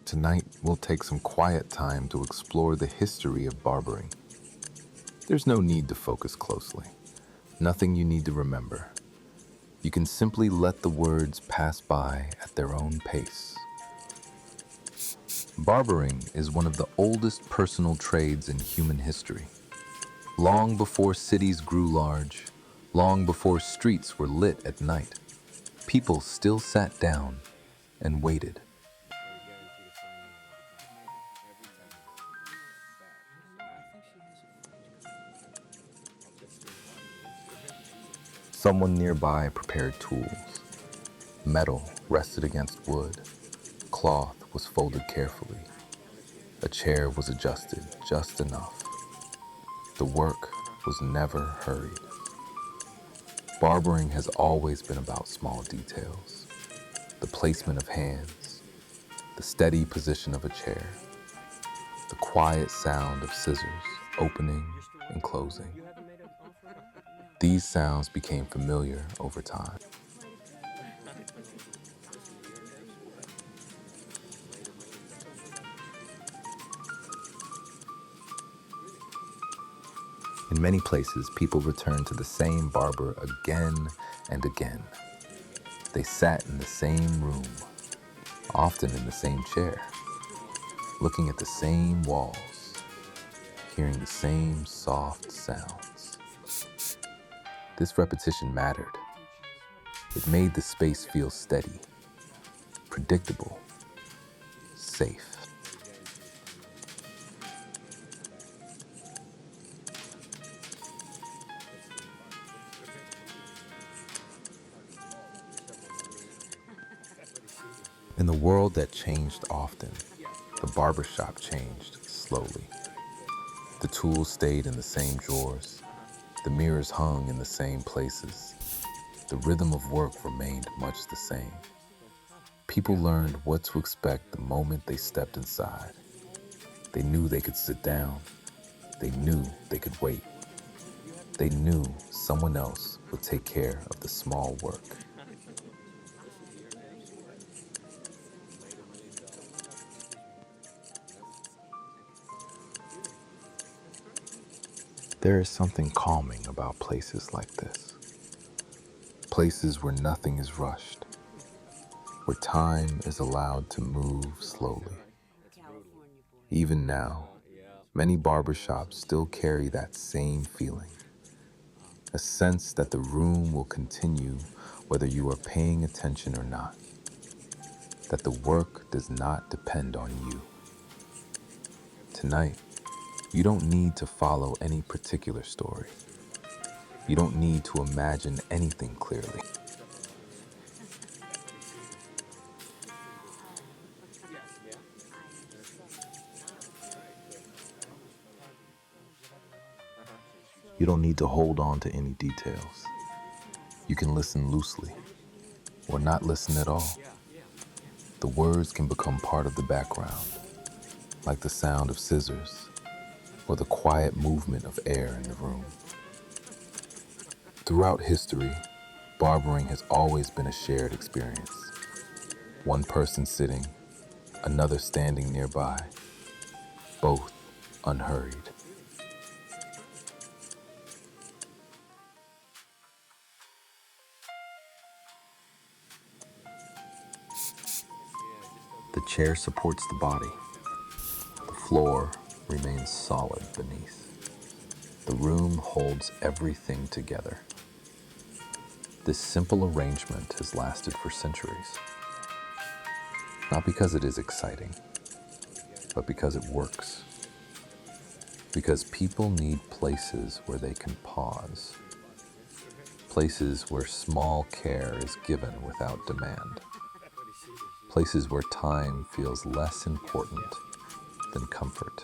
Tonight, we'll take some quiet time to explore the history of barbering. There's no need to focus closely. Nothing you need to remember. You can simply let the words pass by at their own pace. Barbering is one of the oldest personal trades in human history. Long before cities grew large, long before streets were lit at night, people still sat down and waited. Someone nearby prepared tools. Metal rested against wood. Cloth was folded carefully. A chair was adjusted just enough. The work was never hurried. Barbering has always been about small details. The placement of hands, the steady position of a chair, the quiet sound of scissors opening and closing. These sounds became familiar over time. In many places, people return to the same barber again and again. They sat in the same room, often in the same chair, looking at the same walls, hearing the same soft sounds. This repetition mattered. It made the space feel steady, predictable, safe. In the world that changed often, the barbershop changed slowly. The tools stayed in the same drawers. The mirrors hung in the same places. The rhythm of work remained much the same. People learned what to expect the moment they stepped inside. They knew they could sit down. They knew they could wait. They knew someone else would take care of the small work. There is something calming about places like this. Places where nothing is rushed, where time is allowed to move slowly. Even now, many barbershops still carry that same feeling, a sense that the room will continue whether you are paying attention or not, that the work does not depend on you. Tonight, you don't need to follow any particular story. You don't need to imagine anything clearly. You don't need to hold on to any details. You can listen loosely, or not listen at all. The words can become part of the background, like the sound of scissors, or the quiet movement of air in the room. Throughout history, barbering has always been a shared experience. One person sitting, another standing nearby, both unhurried. The chair supports the body. The floor remains solid beneath. The room holds everything together. This simple arrangement has lasted for centuries. Not because it is exciting, but because it works. Because people need places where they can pause. Places where small care is given without demand. Places where time feels less important than comfort.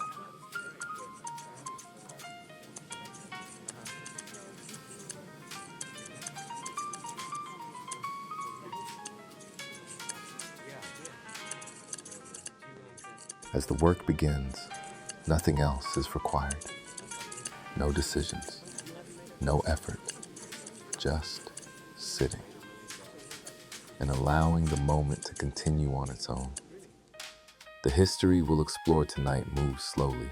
As the work begins, nothing else is required. No decisions, no effort, just sitting and allowing the moment to continue on its own. The history we'll explore tonight moves slowly.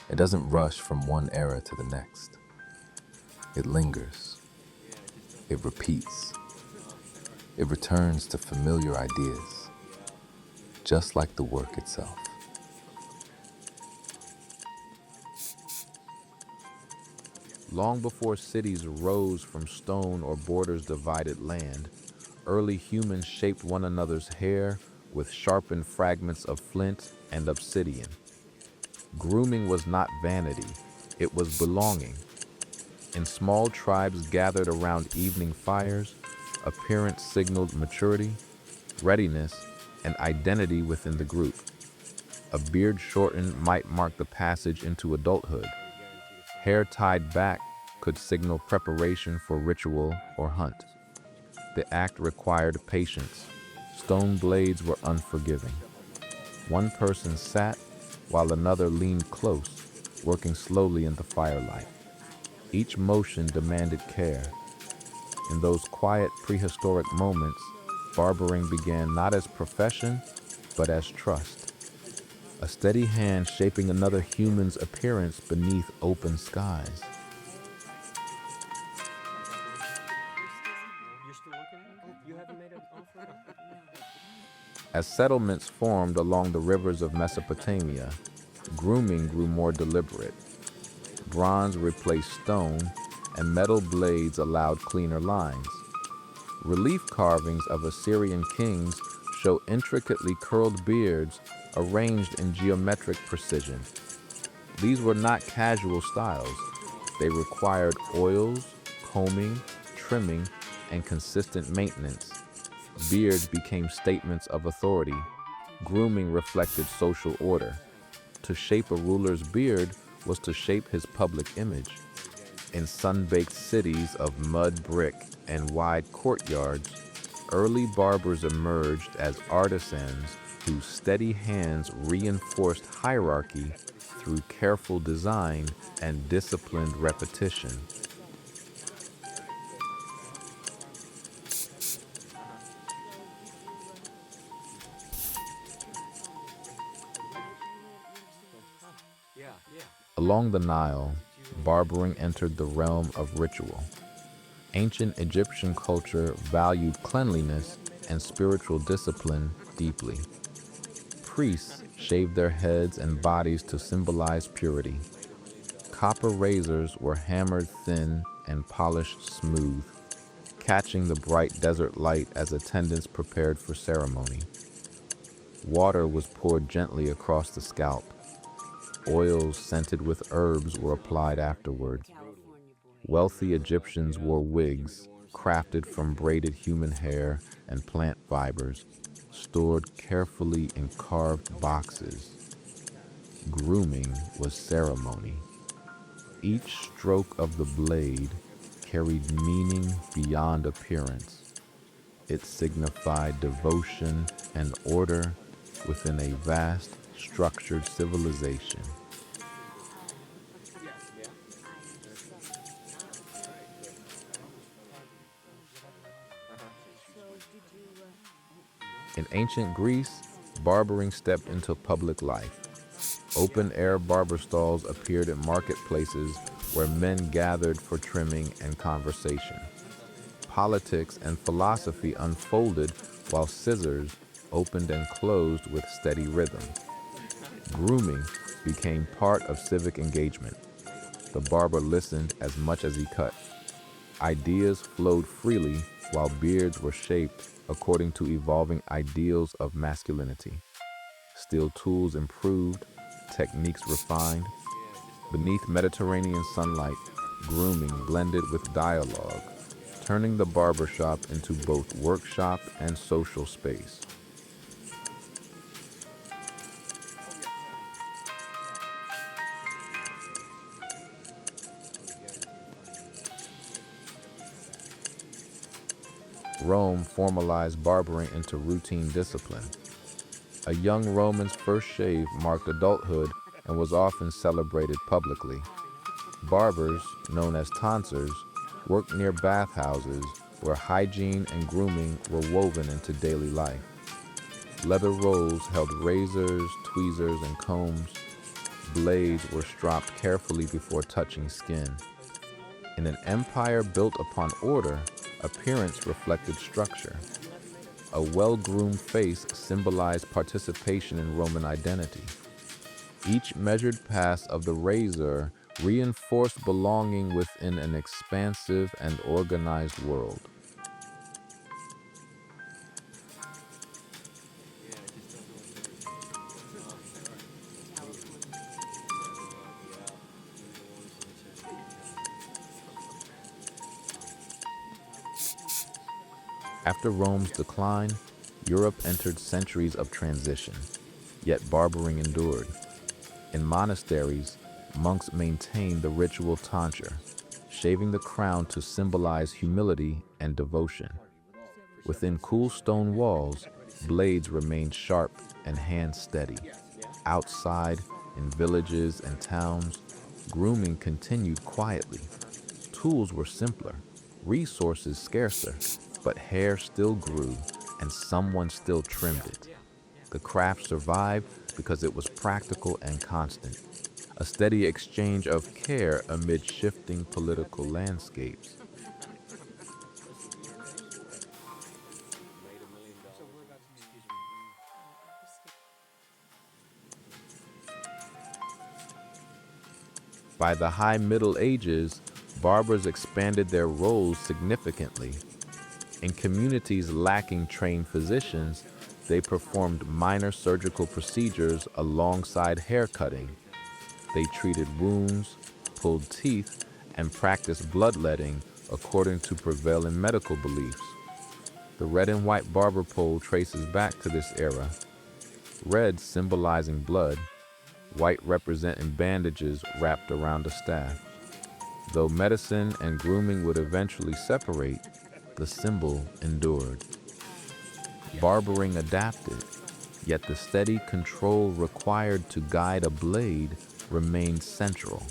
It doesn't rush from one era to the next. It lingers. It repeats. It returns to familiar ideas, just like the work itself. Long before cities rose from stone or borders divided land, early humans shaped one another's hair with sharpened fragments of flint and obsidian. Grooming was not vanity, it was belonging. In small tribes gathered around evening fires, appearance signaled maturity, readiness, and identity within the group. A beard shortened might mark the passage into adulthood. Hair tied back could signal preparation for ritual or hunt. The act required patience. Stone blades were unforgiving. One person sat while another leaned close, working slowly in the firelight. Each motion demanded care. In those quiet prehistoric moments, barbering began not as profession, but as trust. A steady hand shaping another human's appearance beneath open skies. As settlements formed along the rivers of Mesopotamia, grooming grew more deliberate. Bronze replaced stone, and metal blades allowed cleaner lines. Relief carvings of Assyrian kings show intricately curled beards arranged in geometric precision. These were not casual styles. They required oils, combing, trimming, and consistent maintenance. Beards became statements of authority. Grooming reflected social order. To shape a ruler's beard was to shape his public image. In sun-baked cities of mud brick and wide courtyards, early barbers emerged as artisans whose steady hands reinforced hierarchy through careful design and disciplined repetition. Along the Nile, barbering entered the realm of ritual. Ancient Egyptian culture valued cleanliness and spiritual discipline deeply. Priests shaved their heads and bodies to symbolize purity. Copper razors were hammered thin and polished smooth, catching the bright desert light as attendants prepared for ceremony. Water was poured gently across the scalp. Oils scented with herbs were applied afterward. Wealthy Egyptians wore wigs, crafted from braided human hair and plant fibers, stored carefully in carved boxes. Grooming was ceremony. Each stroke of the blade carried meaning beyond appearance. It signified devotion and order within a vast, structured civilization. In ancient Greece, barbering stepped into public life. Open-air barber stalls appeared at marketplaces where men gathered for trimming and conversation. Politics and philosophy unfolded while scissors opened and closed with steady rhythm. Grooming became part of civic engagement. The barber listened as much as he cut. Ideas flowed freely while beards were shaped according to evolving ideals of masculinity. Steel tools improved, techniques refined. Beneath Mediterranean sunlight, grooming blended with dialogue, turning the barbershop into both workshop and social space. Rome formalized barbering into routine discipline. A young Roman's first shave marked adulthood and was often celebrated publicly. Barbers, known as tonsors, worked near bathhouses where hygiene and grooming were woven into daily life. Leather rolls held razors, tweezers, and combs. Blades were stropped carefully before touching skin. In an empire built upon order, appearance reflected structure. A well-groomed face symbolized participation in Roman identity. Each measured pass of the razor reinforced belonging within an expansive and organized world. After Rome's decline, Europe entered centuries of transition, yet barbering endured. In monasteries, monks maintained the ritual tonsure, shaving the crown to symbolize humility and devotion. Within cool stone walls, blades remained sharp and hands steady. Outside, in villages and towns, grooming continued quietly. Tools were simpler, resources scarcer, but hair still grew and someone still trimmed it. The craft survived because it was practical and constant, a steady exchange of care amid shifting political landscapes. By the High Middle Ages, barbers expanded their roles significantly. In communities lacking trained physicians, they performed minor surgical procedures alongside haircutting. They treated wounds, pulled teeth, and practiced bloodletting according to prevailing medical beliefs. The red and white barber pole traces back to this era, red symbolizing blood, white representing bandages wrapped around a staff. Though medicine and grooming would eventually separate, the symbol endured. Barbering adapted, yet the steady control required to guide a blade remained central.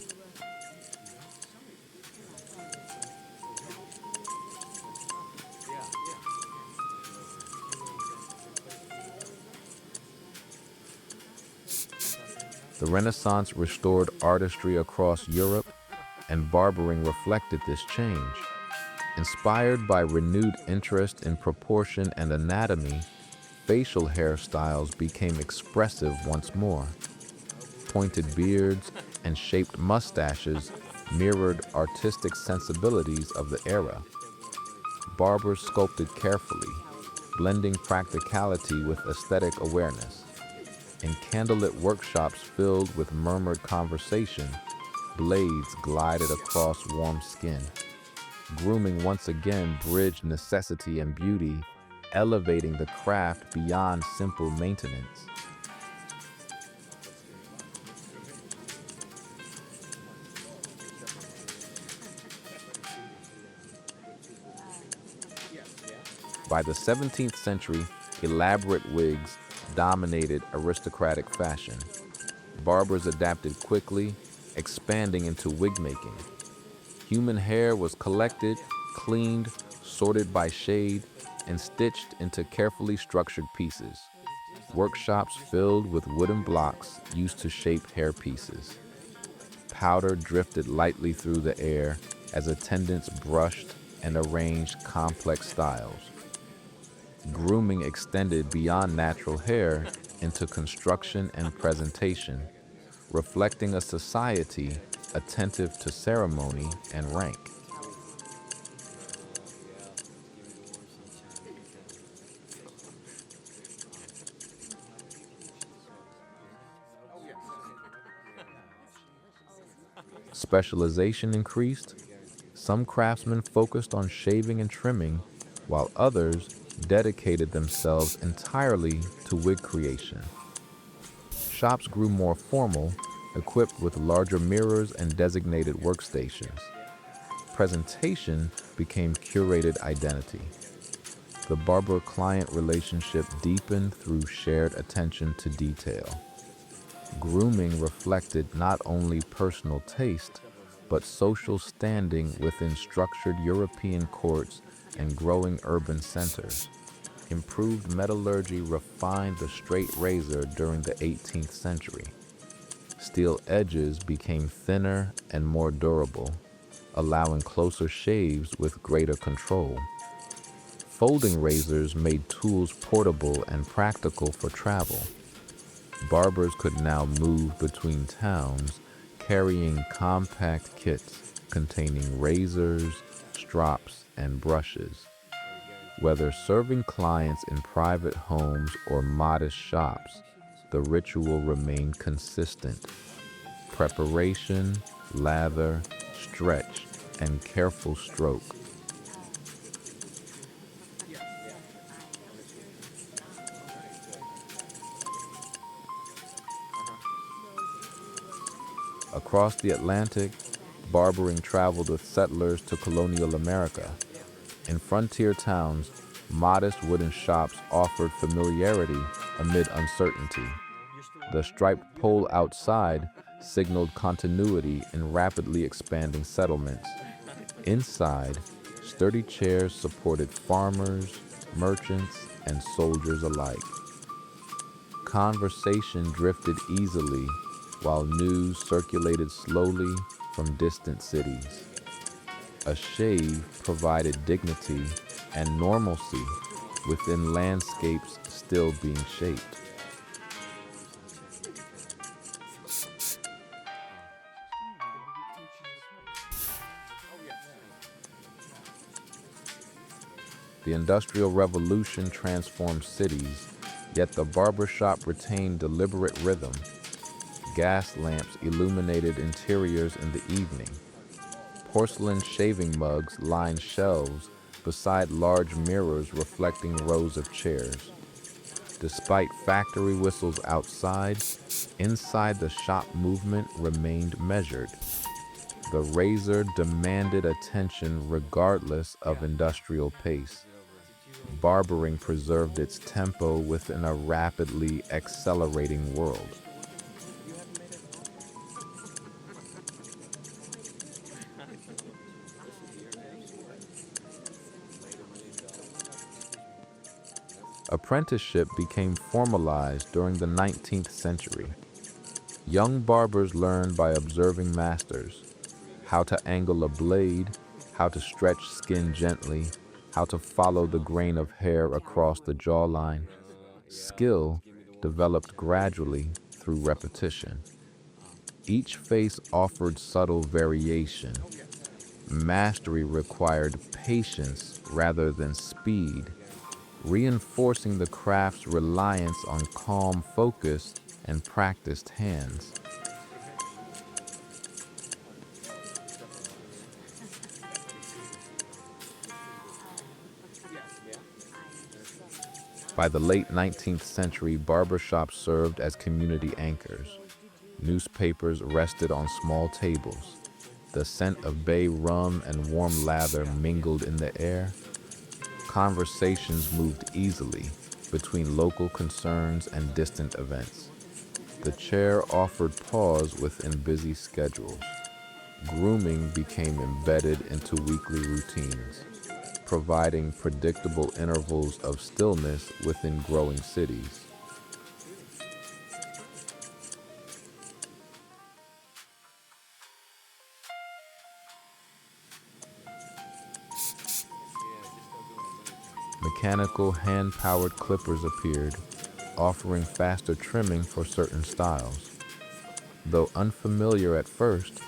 The Renaissance restored artistry across Europe, and barbering reflected this change. Inspired by renewed interest in proportion and anatomy, facial hairstyles became expressive once more. Pointed beards and shaped mustaches mirrored artistic sensibilities of the era. Barbers sculpted carefully, blending practicality with aesthetic awareness. In candlelit workshops filled with murmured conversation, blades glided across warm skin. Grooming once again bridged necessity and beauty, elevating the craft beyond simple maintenance. By the 17th century, elaborate wigs dominated aristocratic fashion. Barbers adapted quickly, expanding into wig making. Human hair was collected, cleaned, sorted by shade, and stitched into carefully structured pieces. Workshops filled with wooden blocks used to shape hair pieces. Powder drifted lightly through the air as attendants brushed and arranged complex styles. Grooming extended beyond natural hair into construction and presentation, reflecting a society attentive to ceremony and rank. Specialization increased. Some craftsmen focused on shaving and trimming, while others dedicated themselves entirely to wig creation. Shops grew more formal, equipped with larger mirrors and designated workstations. Presentation became curated identity. The barber-client relationship deepened through shared attention to detail. Grooming reflected not only personal taste, but social standing within structured European courts and growing urban centers. Improved metallurgy refined the straight razor during the 18th century. Steel edges became thinner and more durable, allowing closer shaves with greater control. Folding razors made tools portable and practical for travel. Barbers could now move between towns, carrying compact kits containing razors, strops, and brushes. Whether serving clients in private homes or modest shops, the ritual remained consistent. Preparation, lather, stretch, and careful stroke. Across the Atlantic, barbering traveled with settlers to colonial America. In frontier towns, modest wooden shops offered familiarity amid uncertainty. The striped pole outside signaled continuity in rapidly expanding settlements. Inside, sturdy chairs supported farmers, merchants, and soldiers alike. Conversation drifted easily while news circulated slowly from distant cities. A shave provided dignity and normalcy within landscapes still being shaped. The Industrial Revolution transformed cities, yet the barbershop retained deliberate rhythm. Gas lamps illuminated interiors in the evening. Porcelain shaving mugs lined shelves beside large mirrors reflecting rows of chairs. Despite factory whistles outside, inside the shop movement remained measured. The razor demanded attention regardless of industrial pace. Barbering preserved its tempo within a rapidly accelerating world. Apprenticeship became formalized during the 19th century. Young barbers learned by observing masters how to angle a blade, how to stretch skin gently, how to follow the grain of hair across the jawline. Skill developed gradually through repetition. Each face offered subtle variation. Mastery required patience rather than speed, reinforcing the craft's reliance on calm focus and practiced hands. By the late 19th century, barbershops served as community anchors. Newspapers rested on small tables. The scent of bay rum and warm lather mingled in the air. Conversations moved easily between local concerns and distant events. The chair offered pause within busy schedules. Grooming became embedded into weekly routines, providing predictable intervals of stillness within growing cities. Mechanical hand-powered clippers appeared, offering faster trimming for certain styles. Though unfamiliar at first,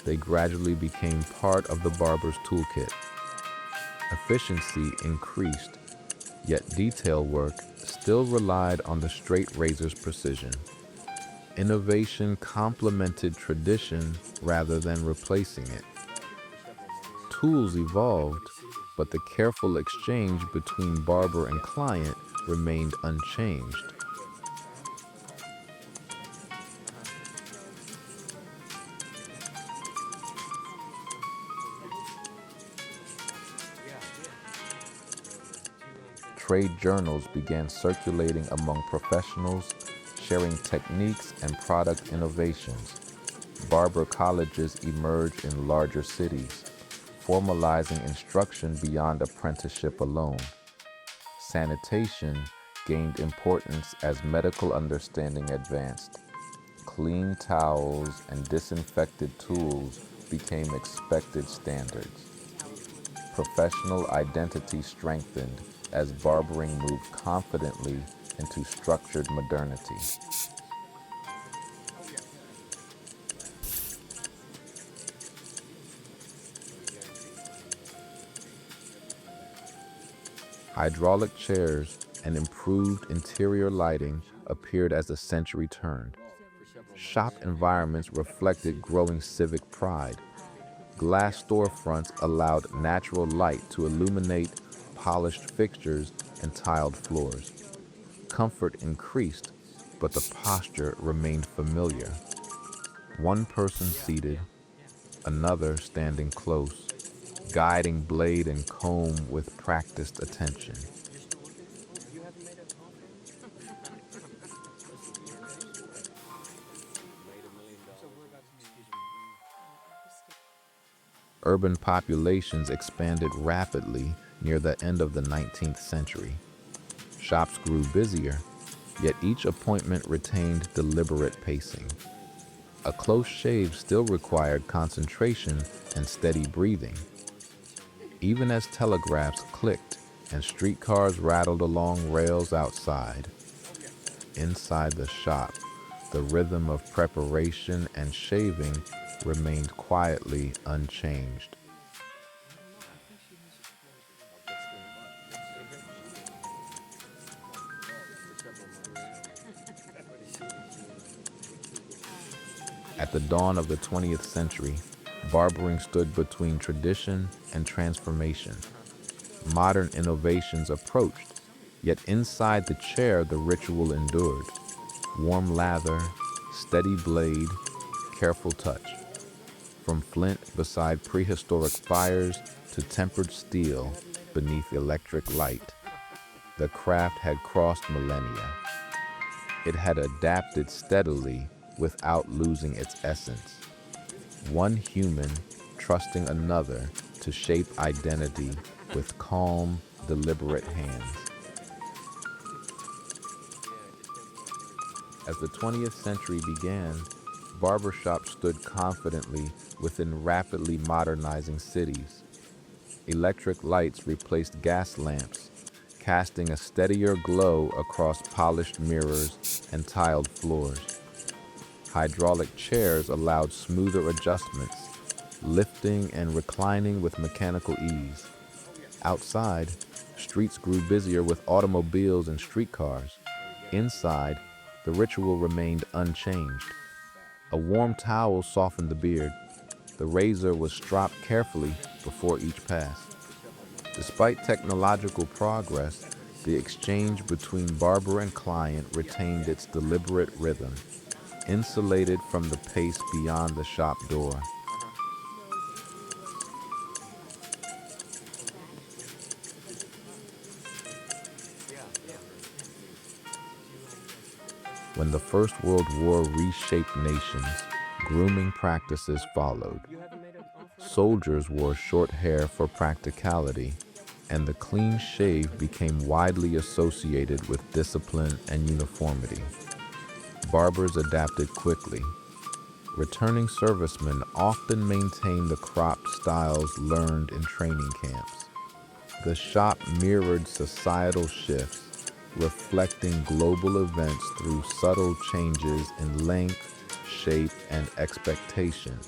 they gradually became part of the barber's toolkit. Efficiency increased, yet detail work still relied on the straight razor's precision. Innovation complemented tradition rather than replacing it. Tools evolved, but the careful exchange between barber and client remained unchanged. Trade journals began circulating among professionals, sharing techniques and product innovations. Barber colleges emerged in larger cities, formalizing instruction beyond apprenticeship alone. Sanitation gained importance as medical understanding advanced. Clean towels and disinfected tools became expected standards. Professional identity strengthened as barbering moved confidently into structured modernity. Hydraulic chairs and improved interior lighting appeared as the century turned. Shop environments reflected growing civic pride. Glass storefronts allowed natural light to illuminate polished fixtures and tiled floors. Comfort increased, but the posture remained familiar. One person seated, another standing close, guiding blade and comb with practiced attention. Urban populations expanded rapidly near the end of the 19th century. Shops grew busier, yet each appointment retained deliberate pacing. A close shave still required concentration and steady breathing. Even as telegraphs clicked and streetcars rattled along rails outside, inside the shop, the rhythm of preparation and shaving remained quietly unchanged. At the dawn of the 20th century, barbering stood between tradition and transformation. Modern innovations approached, yet inside the chair the ritual endured. Warm lather, steady blade, careful touch. From flint beside prehistoric fires to tempered steel beneath electric light, the craft had crossed millennia. It had adapted steadily without losing its essence. One human trusting another to shape identity with calm, deliberate hands. As the 20th century began, barbershops stood confidently within rapidly modernizing cities. Electric lights replaced gas lamps, casting a steadier glow across polished mirrors and tiled floors. Hydraulic chairs allowed smoother adjustments, lifting and reclining with mechanical ease. Outside, streets grew busier with automobiles and streetcars. Inside, the ritual remained unchanged. A warm towel softened the beard. The razor was stropped carefully before each pass. Despite technological progress, the exchange between barber and client retained its deliberate rhythm, insulated from the pace beyond the shop door. When the First World War reshaped nations, grooming practices followed. Soldiers wore short hair for practicality, and the clean shave became widely associated with discipline and uniformity. Barbers adapted quickly. Returning servicemen often maintained the cropped styles learned in training camps. The shop mirrored societal shifts, reflecting global events through subtle changes in length, shape, and expectation.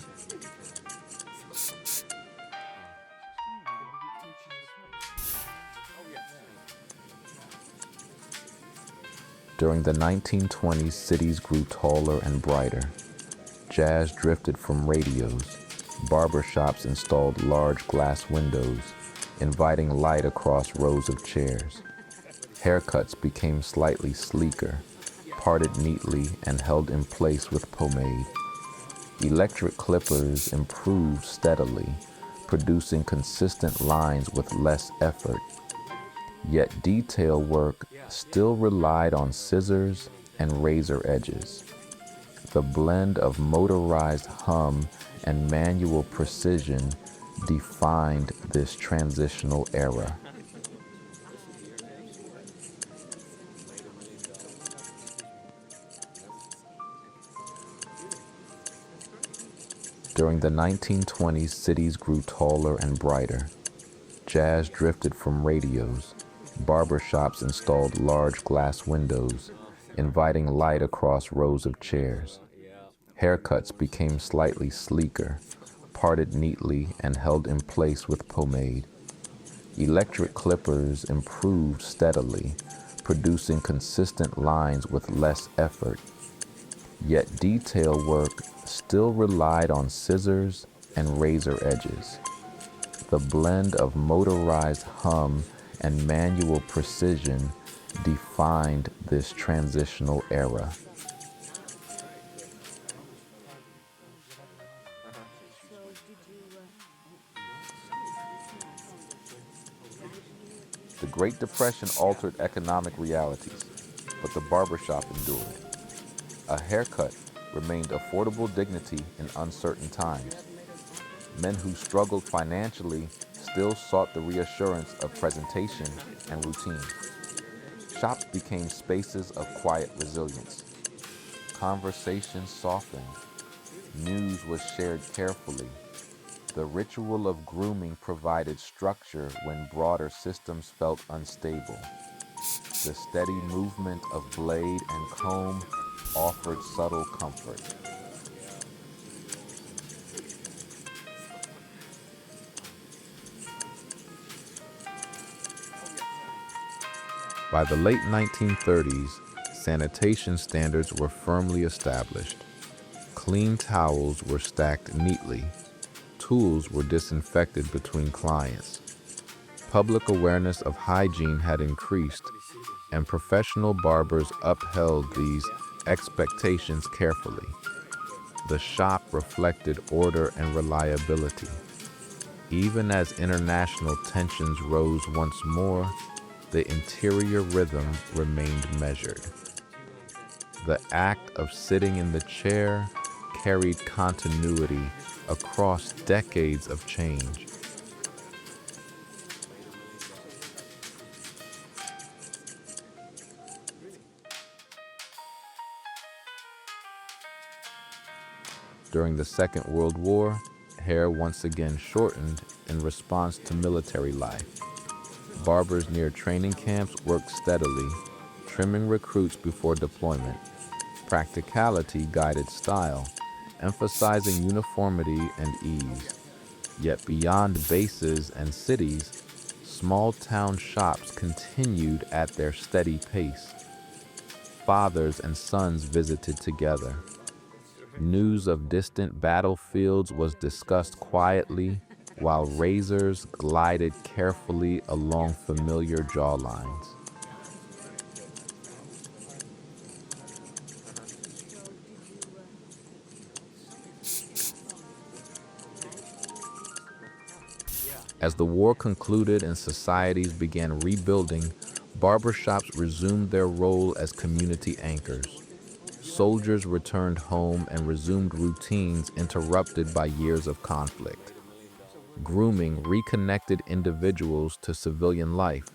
During the 1920s, cities grew taller and brighter. Jazz drifted from radios. Barbershops installed large glass windows, inviting light across rows of chairs. Haircuts became slightly sleeker, parted neatly and held in place with pomade. Electric clippers improved steadily, producing consistent lines with less effort. Yet detail work still relied on scissors and razor edges. The blend of motorized hum and manual precision defined this transitional era. During the 1920s, cities grew taller and brighter. Jazz drifted from radios. Barbershops installed large glass windows, inviting light across rows of chairs. Haircuts became slightly sleeker, parted neatly and held in place with pomade. Electric clippers improved steadily, producing consistent lines with less effort. Yet detail work still relied on scissors and razor edges. The blend of motorized hum and manual precision defined this transitional era. The Great Depression altered economic realities, but the barbershop endured. A haircut remained affordable dignity in uncertain times. Men who struggled financially still sought the reassurance of presentation and routine. Shops became spaces of quiet resilience. Conversations softened. News was shared carefully. The ritual of grooming provided structure when broader systems felt unstable. The steady movement of blade and comb offered subtle comfort. By the late 1930s, sanitation standards were firmly established. Clean towels were stacked neatly. Tools were disinfected between clients. Public awareness of hygiene had increased, and professional barbers upheld these expectations carefully. The shop reflected order and reliability. Even as international tensions rose once more, the interior rhythm remained measured. The act of sitting in the chair carried continuity across decades of change. During the Second World War, hair once again shortened in response to military life. Barbers near training camps worked steadily, trimming recruits before deployment. Practicality guided style, emphasizing uniformity and ease. Yet beyond bases and cities, small-town shops continued at their steady pace. Fathers and sons visited together. News of distant battlefields was discussed quietly, while razors glided carefully along familiar jawlines. As the war concluded and societies began rebuilding, barbershops resumed their role as community anchors. Soldiers returned home and resumed routines interrupted by years of conflict. Grooming reconnected individuals to civilian life.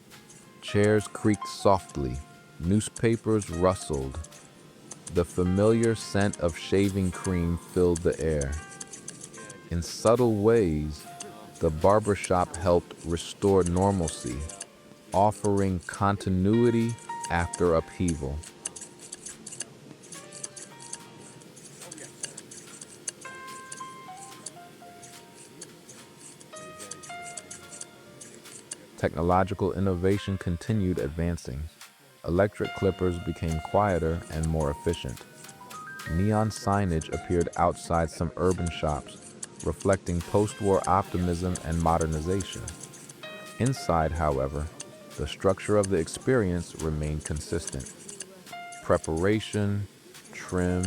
Chairs creaked softly, newspapers rustled. The familiar scent of shaving cream filled the air. In subtle ways, the barbershop helped restore normalcy, offering continuity after upheaval. Technological innovation continued advancing. Electric clippers became quieter and more efficient. Neon signage appeared outside some urban shops, reflecting post-war optimism and modernization. Inside, however, the structure of the experience remained consistent. Preparation, trim,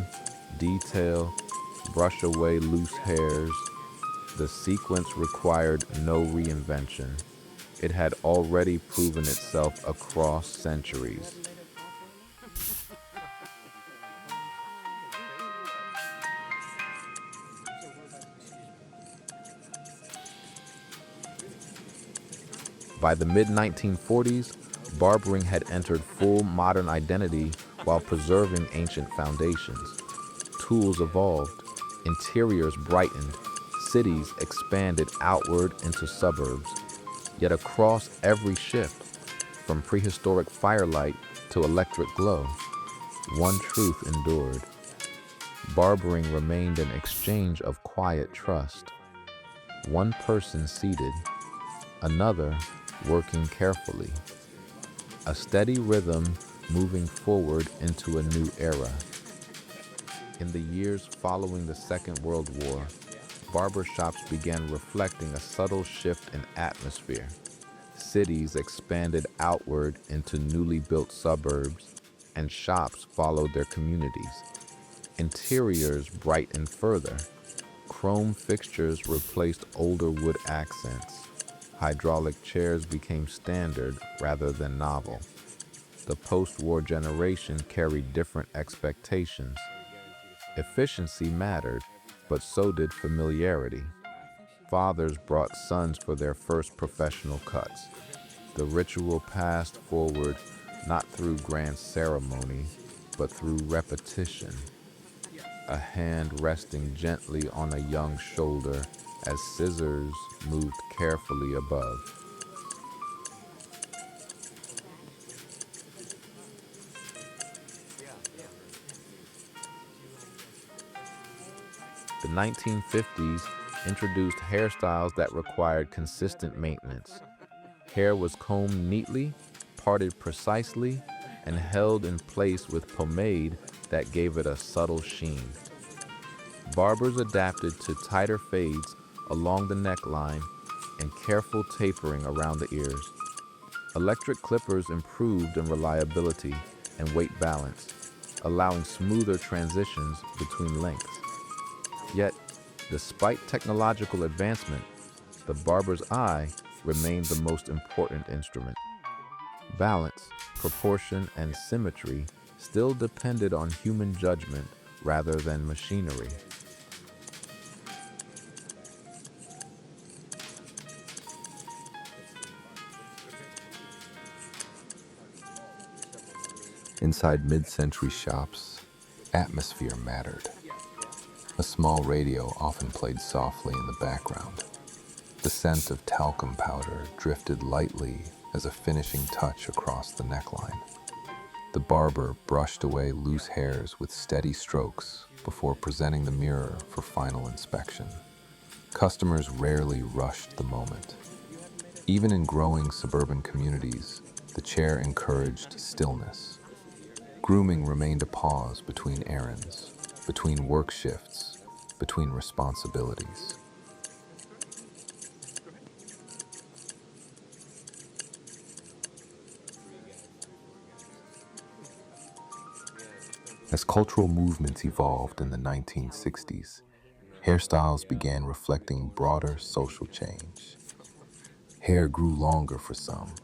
detail, brush away loose hairs. The sequence required no reinvention. It had already proven itself across centuries. By the mid-1940s, barbering had entered full modern identity while preserving ancient foundations. Tools evolved. Interiors brightened, cities expanded outward into suburbs. Yet across every shift, from prehistoric firelight to electric glow, one truth endured. Barbering remained an exchange of quiet trust. One person seated, another working carefully. A steady rhythm moving forward into a new era. In the years following the Second World War, barbershops began reflecting a subtle shift in atmosphere. Cities expanded outward into newly built suburbs, and shops followed their communities. Interiors brightened further. Chrome fixtures replaced older wood accents. Hydraulic chairs became standard rather than novel. The post-war generation carried different expectations. Efficiency mattered, but so did familiarity. Fathers brought sons for their first professional cuts. The ritual passed forward not through grand ceremony, but through repetition. A hand resting gently on a young shoulder as scissors moved carefully above. The 1950s introduced hairstyles that required consistent maintenance. Hair was combed neatly, parted precisely, and held in place with pomade that gave it a subtle sheen. Barbers adapted to tighter fades along the neckline and careful tapering around the ears. Electric clippers improved in reliability and weight balance, allowing smoother transitions between lengths. Yet, despite technological advancement, the barber's eye remained the most important instrument. Balance, proportion, and symmetry still depended on human judgment rather than machinery. Inside mid-century shops, atmosphere mattered. A small radio often played softly in the background. The scent of talcum powder drifted lightly as a finishing touch across the neckline. The barber brushed away loose hairs with steady strokes before presenting the mirror for final inspection. Customers rarely rushed the moment. Even in growing suburban communities, the chair encouraged stillness. Grooming remained a pause between errands, between work shifts, between responsibilities. As cultural movements evolved in the 1960s, hairstyles began reflecting broader social change. Hair grew longer for some,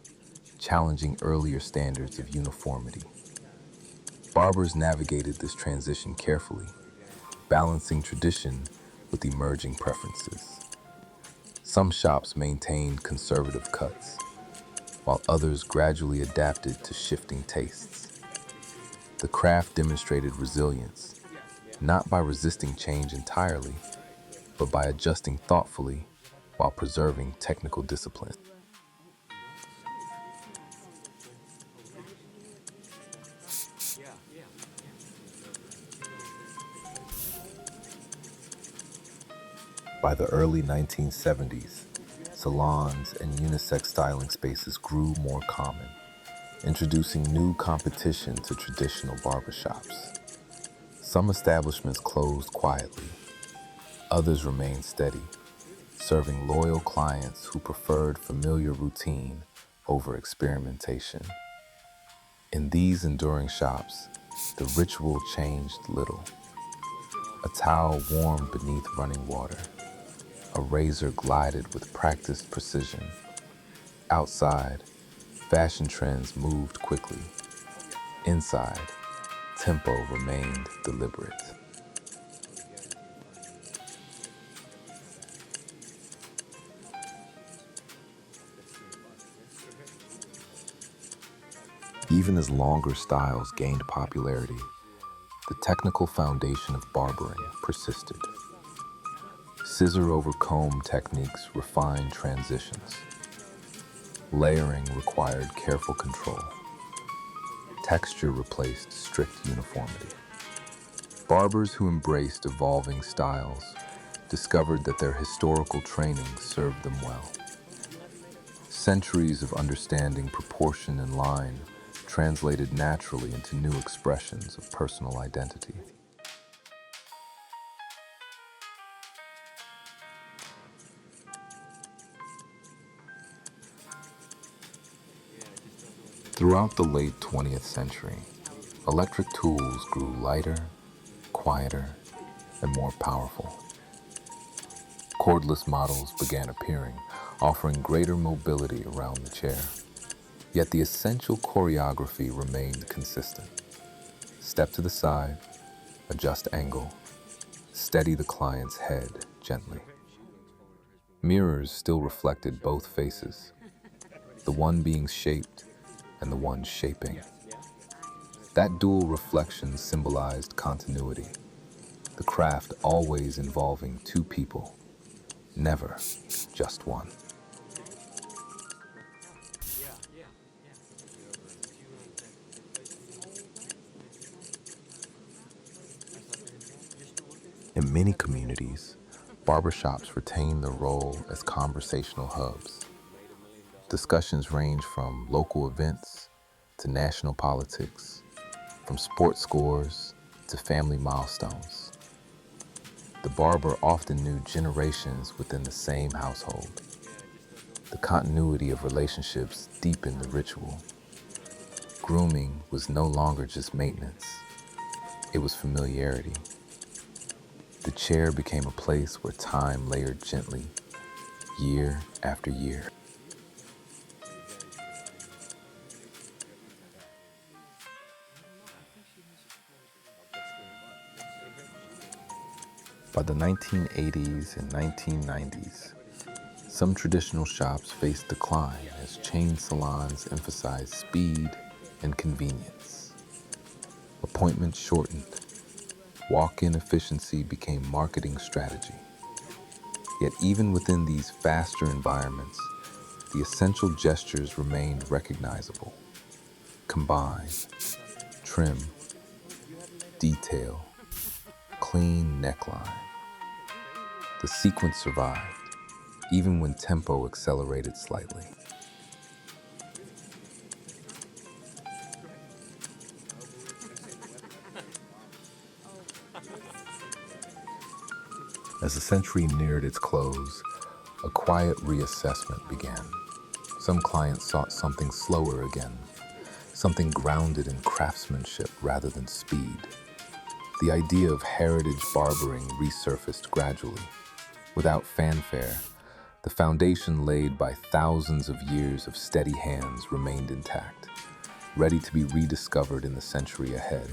challenging earlier standards of uniformity. Barbers navigated this transition carefully, balancing tradition with emerging preferences. Some shops maintained conservative cuts, while others gradually adapted to shifting tastes. The craft demonstrated resilience, not by resisting change entirely, but by adjusting thoughtfully while preserving technical discipline. By the early 1970s, salons and unisex styling spaces grew more common, introducing new competition to traditional barbershops. Some establishments closed quietly, others remained steady, serving loyal clients who preferred familiar routine over experimentation. In these enduring shops, the ritual changed little. A towel warmed beneath running water, a razor glided with practiced precision. Outside, fashion trends moved quickly. Inside, tempo remained deliberate. Even as longer styles gained popularity, the technical foundation of barbering persisted. Scissor over comb techniques refined transitions. Layering required careful control. Texture replaced strict uniformity. Barbers who embraced evolving styles discovered that their historical training served them well. Centuries of understanding proportion and line translated naturally into new expressions of personal identity. Throughout the late 20th century, electric tools grew lighter, quieter, and more powerful. Cordless models began appearing, offering greater mobility around the chair. Yet the essential choreography remained consistent. Step to the side, adjust angle, steady the client's head gently. Mirrors still reflected both faces, the one being shaped and the one shaping. That dual reflection symbolized continuity, the craft always involving two people, never just one. In many communities, barbershops retain their role as conversational hubs. Discussions range from local events to national politics, from sports scores to family milestones. The barber often knew generations within the same household. The continuity of relationships deepened the ritual. Grooming was no longer just maintenance, it was familiarity. The chair became a place where time layered gently, year after year. By the 1980s and 1990s, some traditional shops faced decline as chain salons emphasized speed and convenience. Appointments shortened. Walk-in efficiency became marketing strategy. Yet even within these faster environments, the essential gestures remained recognizable. Combine, trim, detail, clean neckline. The sequence survived, even when tempo accelerated slightly. As the century neared its close, a quiet reassessment began. Some clients sought something slower again, something grounded in craftsmanship rather than speed. The idea of heritage barbering resurfaced gradually. Without fanfare, the foundation laid by thousands of years of steady hands remained intact, ready to be rediscovered in the century ahead.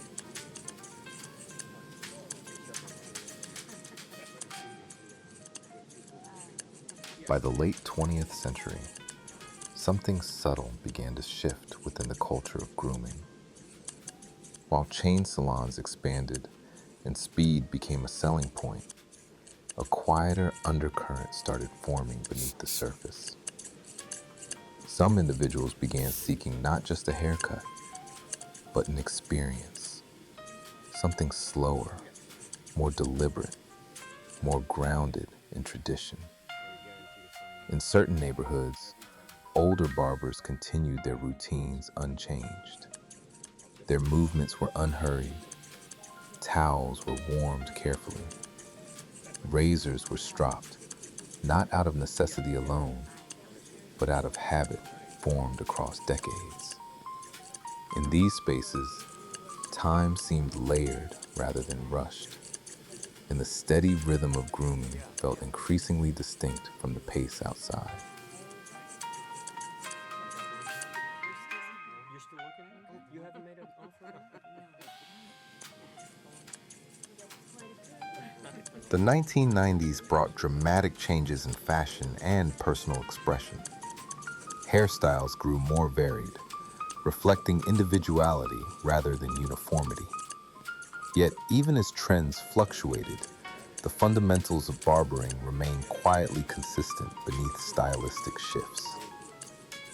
By the late 20th century, something subtle began to shift within the culture of grooming. While chain salons expanded and speed became a selling point, a quieter undercurrent started forming beneath the surface. Some individuals began seeking not just a haircut, but an experience, something slower, more deliberate, more grounded in tradition. In certain neighborhoods, older barbers continued their routines unchanged. Their movements were unhurried, towels were warmed carefully, razors were stropped, not out of necessity alone, but out of habit formed across decades. In these spaces, time seemed layered rather than rushed, and the steady rhythm of grooming felt increasingly distinct from the pace outside. The 1990s brought dramatic changes in fashion and personal expression. Hairstyles grew more varied, reflecting individuality rather than uniformity. Yet, even as trends fluctuated, The fundamentals of barbering remain quietly consistent beneath stylistic shifts.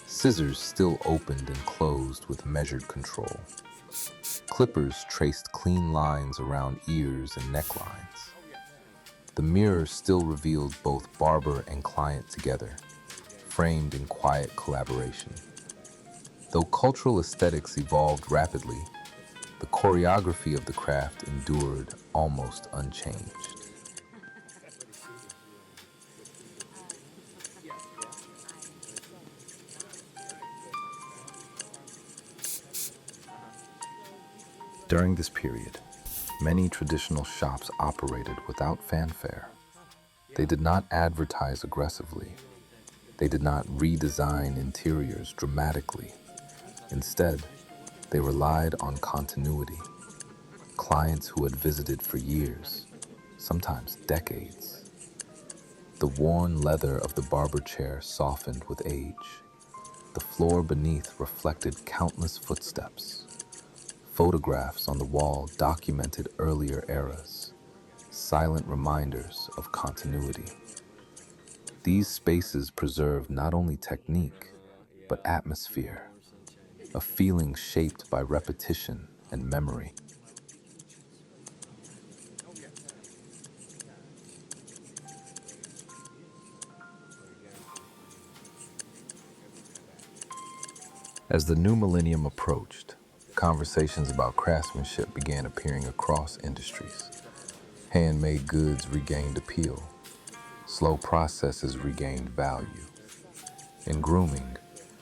Scissors still opened and closed with measured control. Clippers traced clean lines around ears and necklines. The mirror still revealed both barber and client together, framed in quiet collaboration. Though cultural aesthetics evolved rapidly, the choreography of the craft endured almost unchanged. During this period, many traditional shops operated without fanfare. They did not advertise aggressively. They did not redesign interiors dramatically. Instead, they relied on continuity. Clients who had visited for years, sometimes decades. The worn leather of the barber chair softened with age. The floor beneath reflected countless footsteps. Photographs on the wall documented earlier eras, silent reminders of continuity. These spaces preserved not only technique, but atmosphere, a feeling shaped by repetition and memory. As the new millennium approached, conversations about craftsmanship began appearing across industries. Handmade goods regained appeal. Slow processes regained value. In grooming,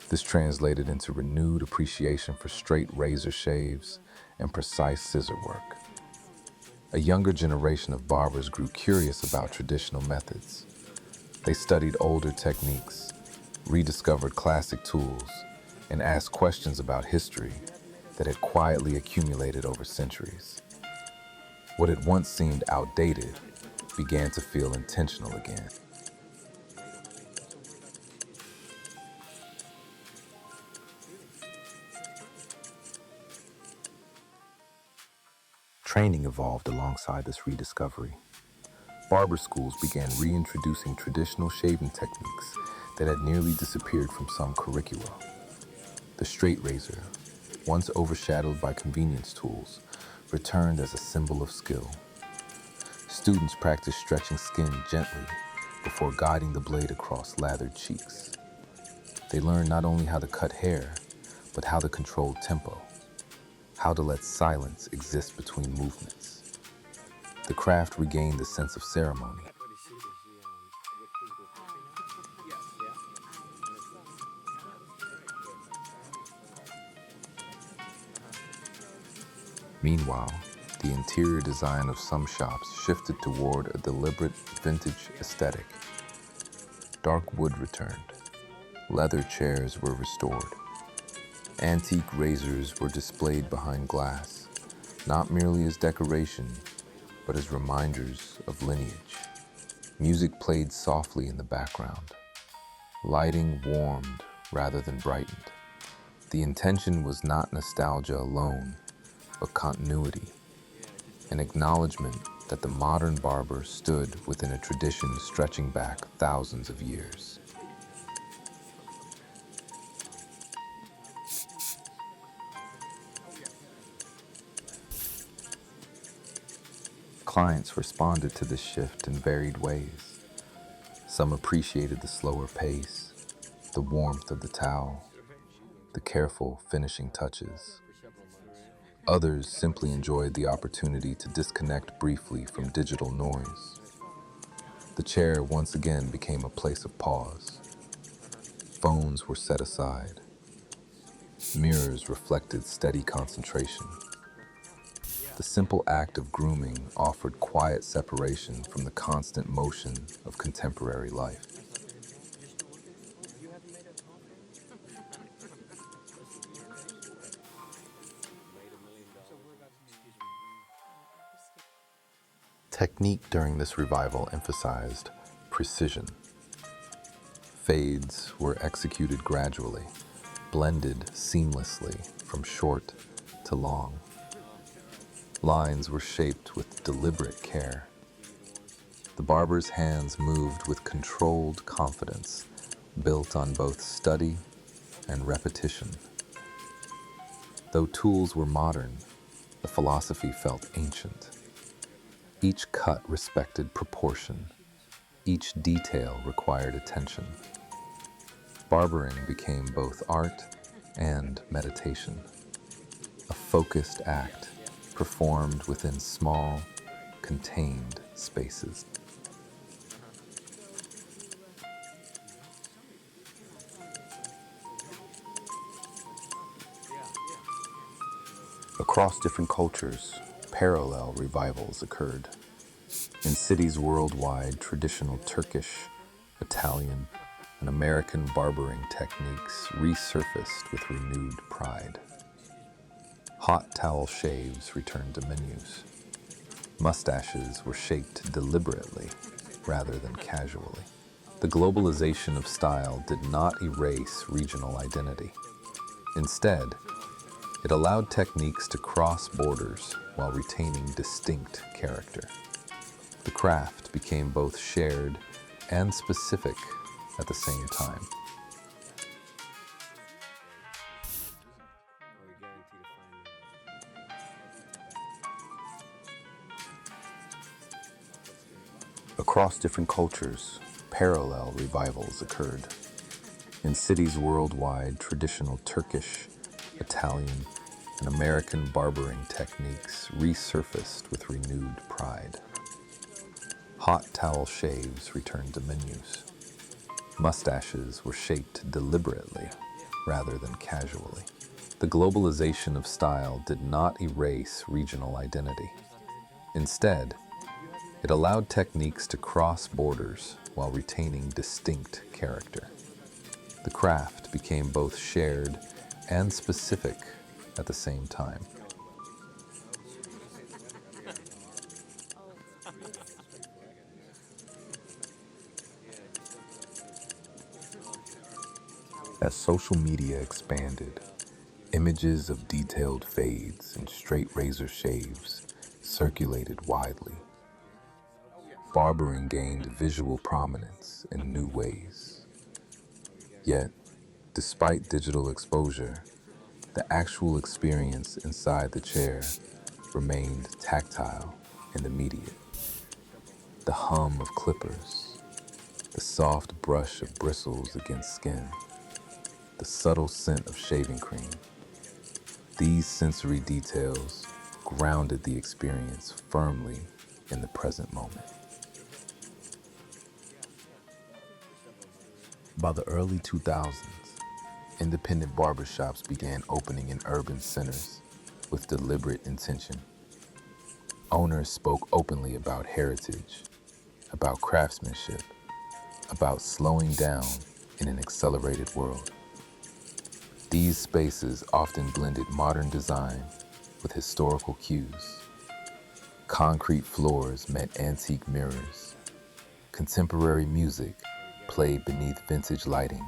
this translated into renewed appreciation for straight razor shaves and precise scissor work. A younger generation of barbers grew curious about traditional methods. They studied older techniques, rediscovered classic tools, and asked questions about history that had quietly accumulated over centuries. What had once seemed outdated began to feel intentional again. Training evolved alongside this rediscovery. Barber schools began reintroducing traditional shaving techniques that had nearly disappeared from some curricula. The straight razor, once overshadowed by convenience tools, returned as a symbol of skill. Students practiced stretching skin gently before guiding the blade across lathered cheeks. They learned not only how to cut hair, but how to control tempo, how to let silence exist between movements. The craft regained a sense of ceremony. Meanwhile, the interior design of some shops shifted toward a deliberate vintage aesthetic. Dark wood returned. Leather chairs were restored. Antique razors were displayed behind glass, not merely as decoration, but as reminders of lineage. Music played softly in the background. Lighting warmed rather than brightened. The intention was not nostalgia alone, but continuity, an acknowledgement that the modern barber stood within a tradition stretching back thousands of years. Clients responded to this shift in varied ways. Some appreciated the slower pace, the warmth of the towel, the careful finishing touches. Others simply enjoyed the opportunity to disconnect briefly from digital noise. The chair once again became a place of pause. Phones were set aside. Mirrors reflected steady concentration. The simple act of grooming offered quiet separation from the constant motion of contemporary life. Technique during this revival emphasized precision. Fades were executed gradually, blended seamlessly from short to long. Lines were shaped with deliberate care. The barber's hands moved with controlled confidence, built on both study and repetition. Though tools were modern, the philosophy felt ancient. Each cut respected proportion. Each detail required attention. Barbering became both art and meditation, a focused act performed within small, contained spaces. Across different cultures, parallel revivals occurred. In cities worldwide, traditional Turkish, Italian, and American barbering techniques resurfaced with renewed pride. Hot towel shaves returned to menus. Mustaches were shaped deliberately rather than casually. The globalization of style did not erase regional identity. Instead, it allowed techniques to cross borders while retaining distinct character. The craft became both shared and specific at the same time. Across different cultures, parallel revivals occurred. In cities worldwide, traditional Turkish, Italian, and American barbering techniques resurfaced with renewed pride. Hot towel shaves returned to menus. Mustaches were shaped deliberately rather than casually. The globalization of style did not erase regional identity. Instead, it allowed techniques to cross borders while retaining distinct character. The craft became both shared and specific at the same time. As social media expanded, images of detailed fades and straight razor shaves circulated widely. Barbering gained visual prominence in new ways. Yet, despite digital exposure, the actual experience inside the chair remained tactile and immediate. The hum of clippers, the soft brush of bristles against skin, the subtle scent of shaving cream. These sensory details grounded the experience firmly in the present moment. By the early 2000s, independent barbershops began opening in urban centers with deliberate intention. Owners spoke openly about heritage, about craftsmanship, about slowing down in an accelerated world. These spaces often blended modern design with historical cues. Concrete floors met antique mirrors. Contemporary music played beneath vintage lighting.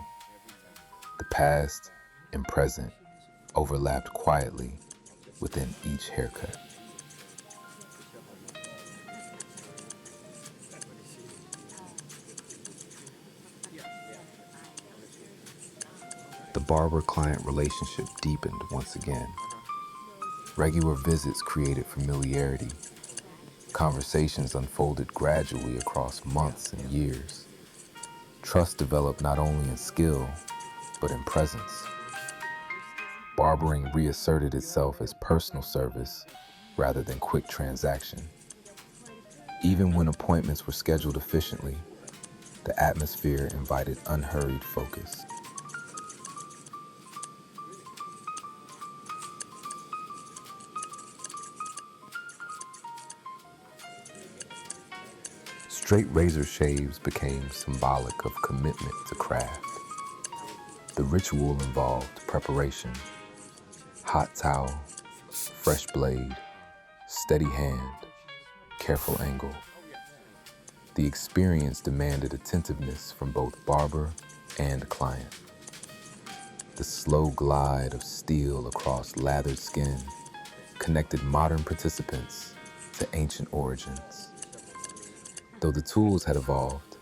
The past and present overlapped quietly within each haircut. The barber-client relationship deepened once again. Regular visits created familiarity. Conversations unfolded gradually across months and years. Trust developed not only in skill, but in presence. Barbering reasserted itself as personal service rather than quick transaction. Even when appointments were scheduled efficiently, the atmosphere invited unhurried focus. Straight razor shaves became symbolic of commitment to craft. The ritual involved preparation, hot towel, fresh blade, steady hand, careful angle. The experience demanded attentiveness from both barber and client. The slow glide of steel across lathered skin connected modern participants to ancient origins. Though the tools had evolved,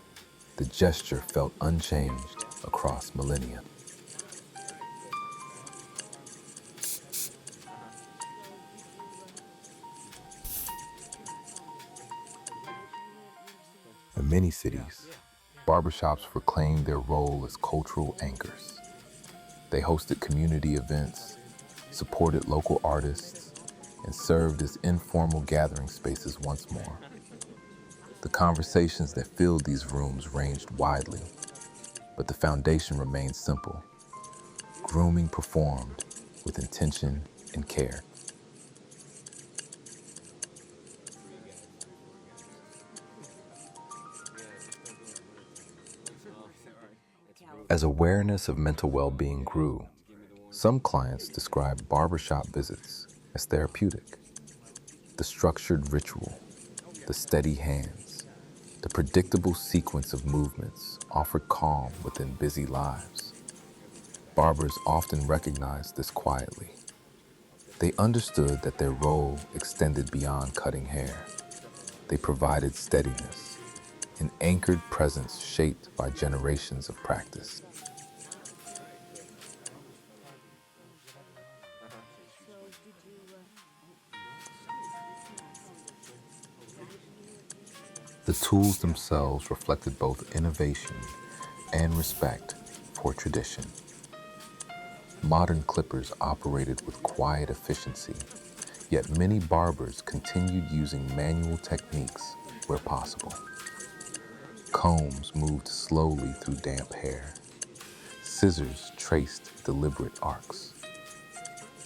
the gesture felt unchanged across millennia. In many cities, barbershops reclaimed their role as cultural anchors. They hosted community events, supported local artists, and served as informal gathering spaces once more. The conversations that filled these rooms ranged widely, but the foundation remained simple: grooming performed with intention and care. As awareness of mental well-being grew, some clients described barbershop visits as therapeutic. The structured ritual, the steady hands, the predictable sequence of movements offered calm within busy lives. Barbers often recognized this quietly. They understood that their role extended beyond cutting hair. They provided steadiness, an anchored presence shaped by generations of practice. The tools themselves reflected both innovation and respect for tradition. Modern clippers operated with quiet efficiency, yet many barbers continued using manual techniques where possible. Combs moved slowly through damp hair. Scissors traced deliberate arcs.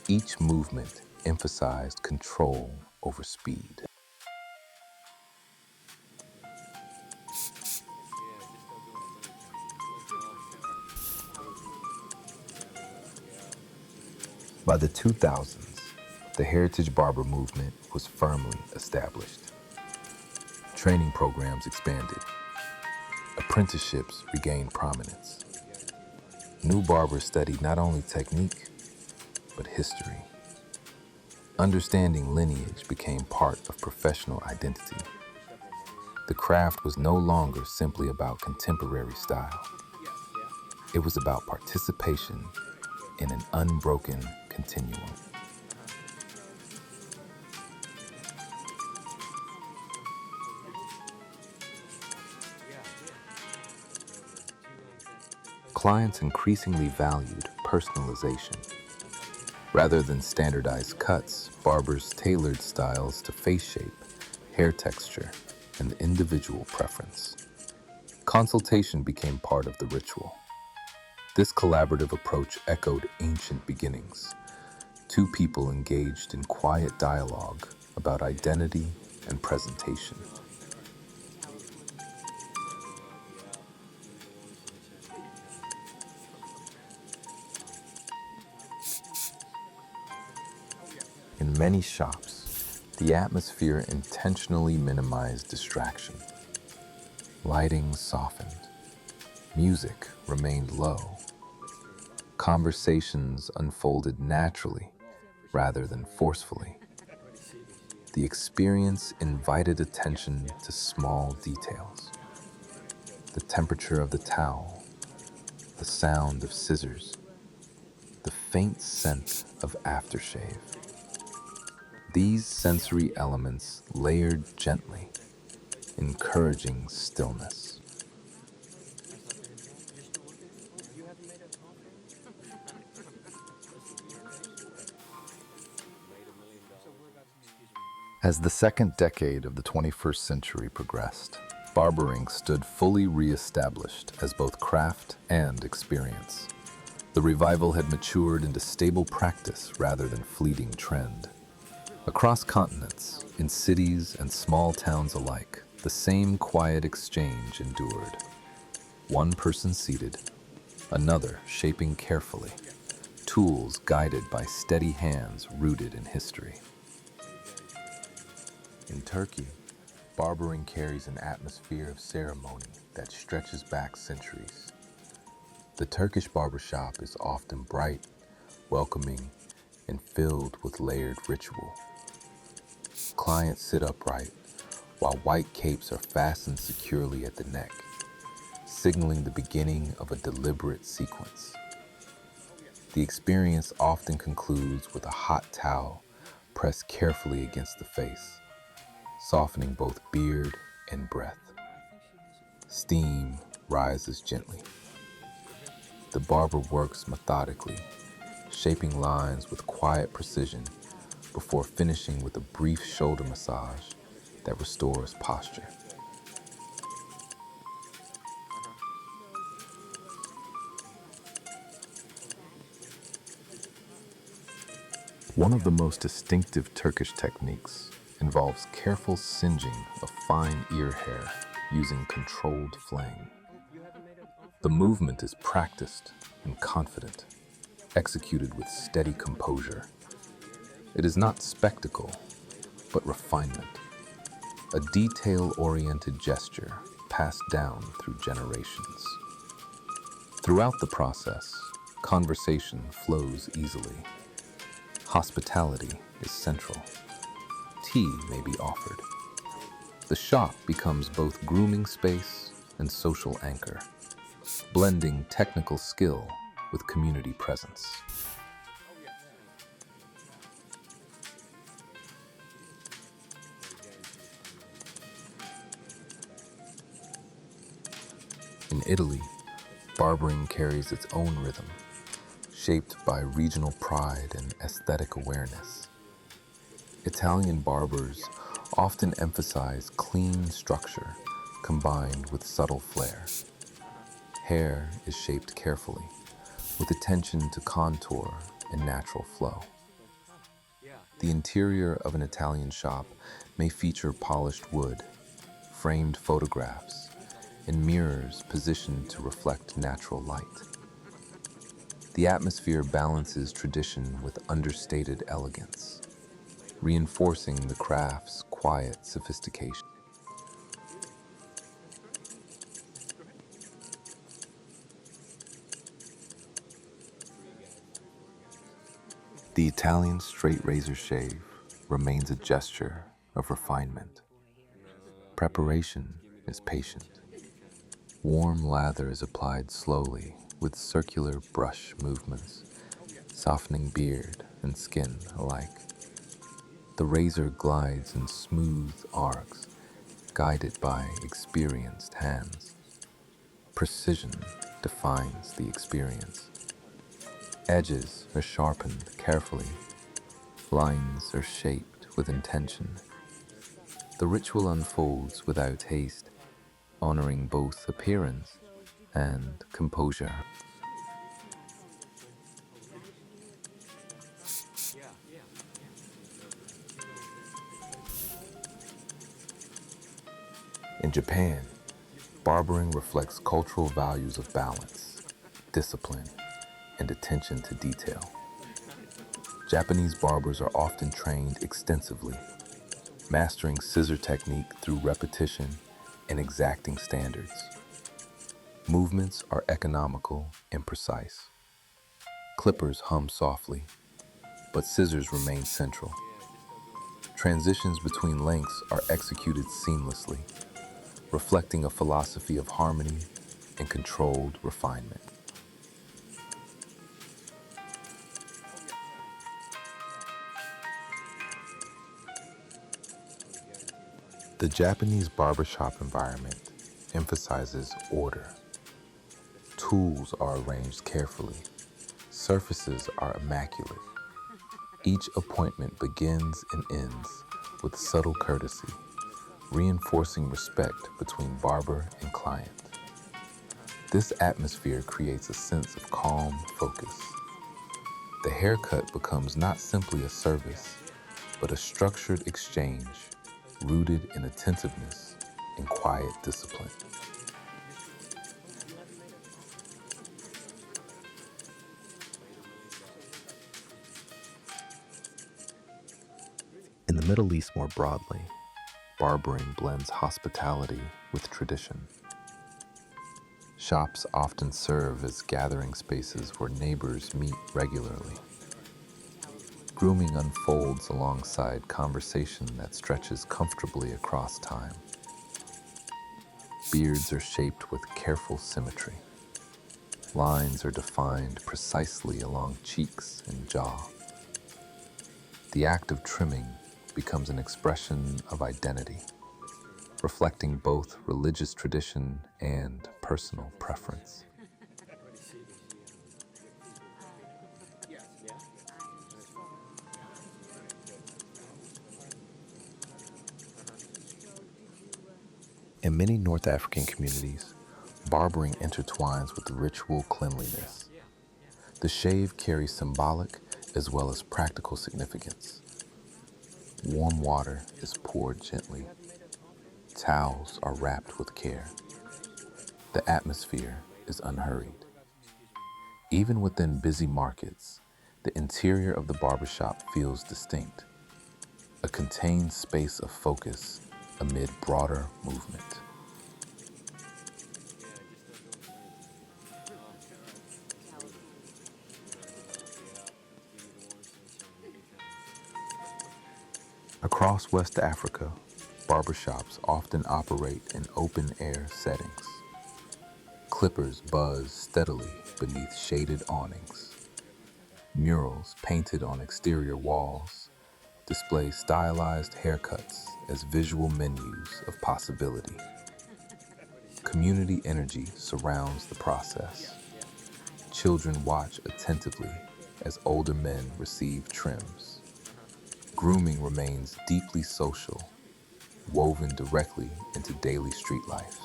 Each movement emphasized control over speed. By the 2000s, the heritage barber movement was firmly established. Training programs expanded. Apprenticeships regained prominence. New barbers studied not only technique, but history. Understanding lineage became part of professional identity. The craft was no longer simply about contemporary style. It was about participation in an unbroken continuum. Clients increasingly valued personalization. Rather than standardized cuts, barbers tailored styles to face shape, hair texture, and individual preference. Consultation became part of the ritual. This collaborative approach echoed ancient beginnings. Two people engaged in quiet dialogue about identity and presentation. In many shops, the atmosphere intentionally minimized distraction. Lighting softened. Music remained low. Conversations unfolded naturally rather than forcefully. The experience invited attention to small details. The temperature of the towel, the sound of scissors, the faint scent of aftershave. These sensory elements layered gently, encouraging stillness. As the second decade of the 21st century progressed, barbering stood fully re-established as both craft and experience. The revival had matured into stable practice rather than fleeting trend. Across continents, in cities and small towns alike, the same quiet exchange endured. One person seated, another shaping carefully, tools guided by steady hands rooted in history. In Turkey, barbering carries an atmosphere of ceremony that stretches back centuries. The Turkish barbershop is often bright, welcoming, and filled with layered ritual. Clients sit upright, while white capes are fastened securely at the neck, signaling the beginning of a deliberate sequence. The experience often concludes with a hot towel pressed carefully against the face, softening both beard and breath. Steam rises gently. The barber works methodically, shaping lines with quiet precision before finishing with a brief shoulder massage that restores posture. One of the most distinctive Turkish techniques involves careful singeing of fine ear hair using controlled flame. The movement is practiced and confident, executed with steady composure. It is not spectacle, but refinement, a detail-oriented gesture passed down through generations. Throughout the process, conversation flows easily. Hospitality is central. Tea may be offered. The shop becomes both grooming space and social anchor, blending technical skill with community presence. In Italy, barbering carries its own rhythm, shaped by regional pride and aesthetic awareness. Italian barbers often emphasize clean structure combined with subtle flair. Hair is shaped carefully, with attention to contour and natural flow. The interior of an Italian shop may feature polished wood, framed photographs, and mirrors positioned to reflect natural light. The atmosphere balances tradition with understated elegance, reinforcing the craft's quiet sophistication. The Italian straight razor shave remains a gesture of refinement. Preparation is patient. Warm lather is applied slowly with circular brush movements, softening beard and skin alike. The razor glides in smooth arcs, guided by experienced hands. Precision defines the experience. Edges are sharpened carefully. Lines are shaped with intention. The ritual unfolds without haste, honoring both appearance and composure. In Japan, barbering reflects cultural values of balance, discipline, and attention to detail. Japanese barbers are often trained extensively, mastering scissor technique through repetition and exacting standards. Movements are economical and precise. Clippers hum softly, but scissors remain central. Transitions between lengths are executed seamlessly, reflecting a philosophy of harmony and controlled refinement. The Japanese barbershop environment emphasizes order. Tools are arranged carefully. Surfaces are immaculate. Each appointment begins and ends with subtle courtesy, reinforcing respect between barber and client. This atmosphere creates a sense of calm focus. The haircut becomes not simply a service, but a structured exchange rooted in attentiveness and quiet discipline. In the Middle East more broadly, barbering blends hospitality with tradition. Shops often serve as gathering spaces where neighbors meet regularly. Grooming unfolds alongside conversation that stretches comfortably across time. Beards are shaped with careful symmetry. Lines are defined precisely along cheeks and jaw. The act of trimming becomes an expression of identity, reflecting both religious tradition and personal preference. In many North African communities, barbering intertwines with ritual cleanliness. The shave carries symbolic as well as practical significance. Warm water is poured gently. Towels are wrapped with care. The atmosphere is unhurried. Even within busy markets, the interior of the barbershop feels distinct, a contained space of focus amid broader movement. Across West Africa, barbershops often operate in open-air settings. Clippers buzz steadily beneath shaded awnings. Murals painted on exterior walls display stylized haircuts as visual menus of possibility. Community energy surrounds the process. Children watch attentively as older men receive trims. Grooming remains deeply social, woven directly into daily street life.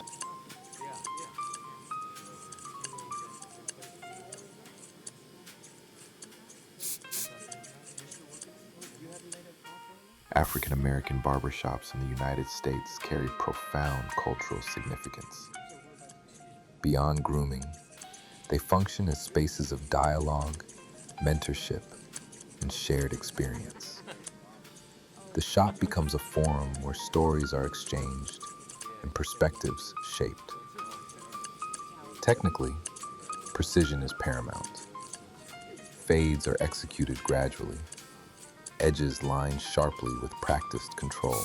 African American barbershops in the United States carry profound cultural significance. Beyond grooming, they function as spaces of dialogue, mentorship, and shared experience. The shop becomes a forum where stories are exchanged and perspectives shaped. Technically, precision is paramount. Fades are executed gradually, edges lined sharply with practiced control.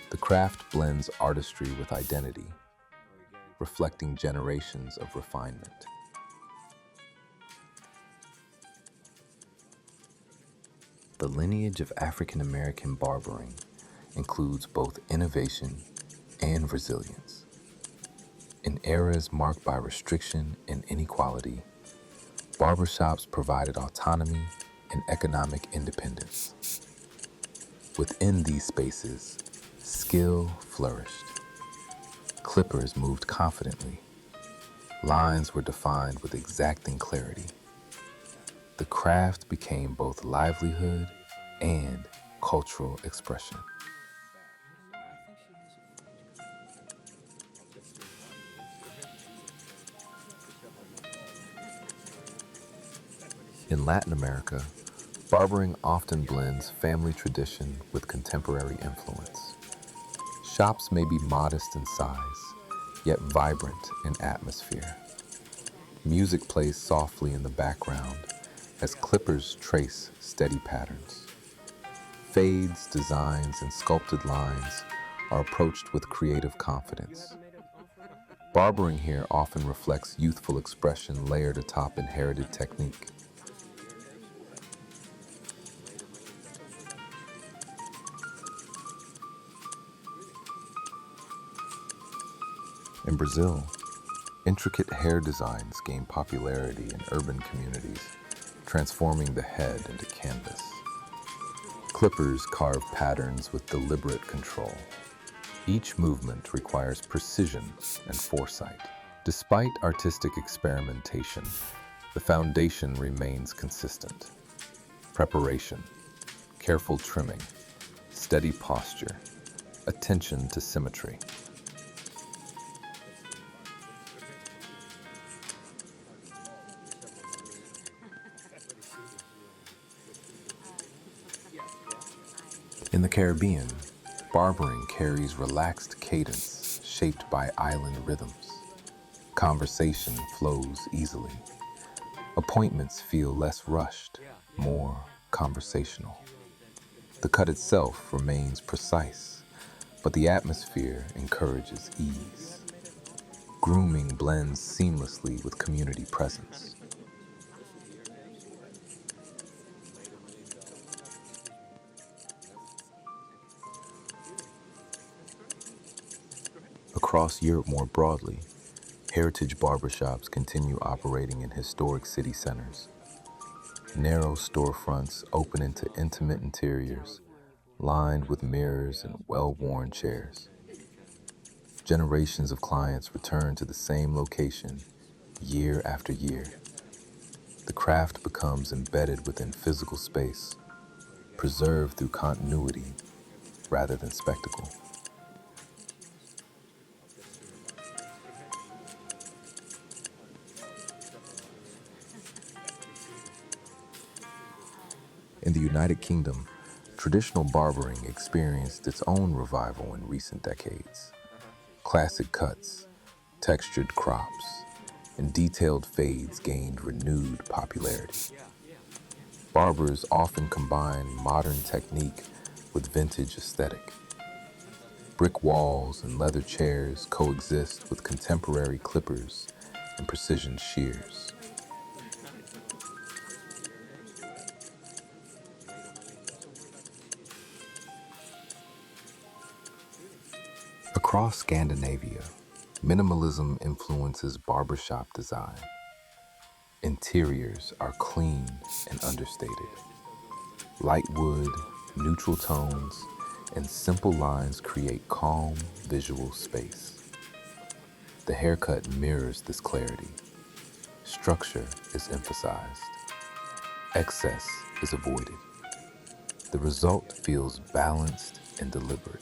The craft blends artistry with identity, reflecting generations of refinement. The lineage of African American barbering includes both innovation and resilience. In eras marked by restriction and inequality, barbershops provided autonomy and economic independence. Within these spaces, skill flourished. Clippers moved confidently. Lines were defined with exacting clarity. The craft became both livelihood and cultural expression. In Latin America, barbering often blends family tradition with contemporary influence. Shops may be modest in size, yet vibrant in atmosphere. Music plays softly in the background as clippers trace steady patterns. Fades, designs, and sculpted lines are approached with creative confidence. Barbering here often reflects youthful expression layered atop inherited technique. In Brazil, intricate hair designs gain popularity in urban communities, transforming the head into canvas. Clippers carve patterns with deliberate control. Each movement requires precision and foresight. Despite artistic experimentation, the foundation remains consistent. Preparation, careful trimming, steady posture, attention to symmetry. In the Caribbean, barbering carries relaxed cadence shaped by island rhythms. Conversation flows easily. Appointments feel less rushed, more conversational. The cut itself remains precise, but the atmosphere encourages ease. Grooming blends seamlessly with community presence. Across Europe more broadly, heritage barbershops continue operating in historic city centers. Narrow storefronts open into intimate interiors, lined with mirrors and well-worn chairs. Generations of clients return to the same location year after year. The craft becomes embedded within physical space, preserved through continuity rather than spectacle. In the United Kingdom, traditional barbering experienced its own revival in recent decades. Classic cuts, textured crops, and detailed fades gained renewed popularity. Barbers often combine modern technique with vintage aesthetic. Brick walls and leather chairs coexist with contemporary clippers and precision shears. Across Scandinavia, minimalism influences barbershop design. Interiors are clean and understated. Light wood, neutral tones, and simple lines create calm visual space. The haircut mirrors this clarity. Structure is emphasized. Excess is avoided. The result feels balanced and deliberate.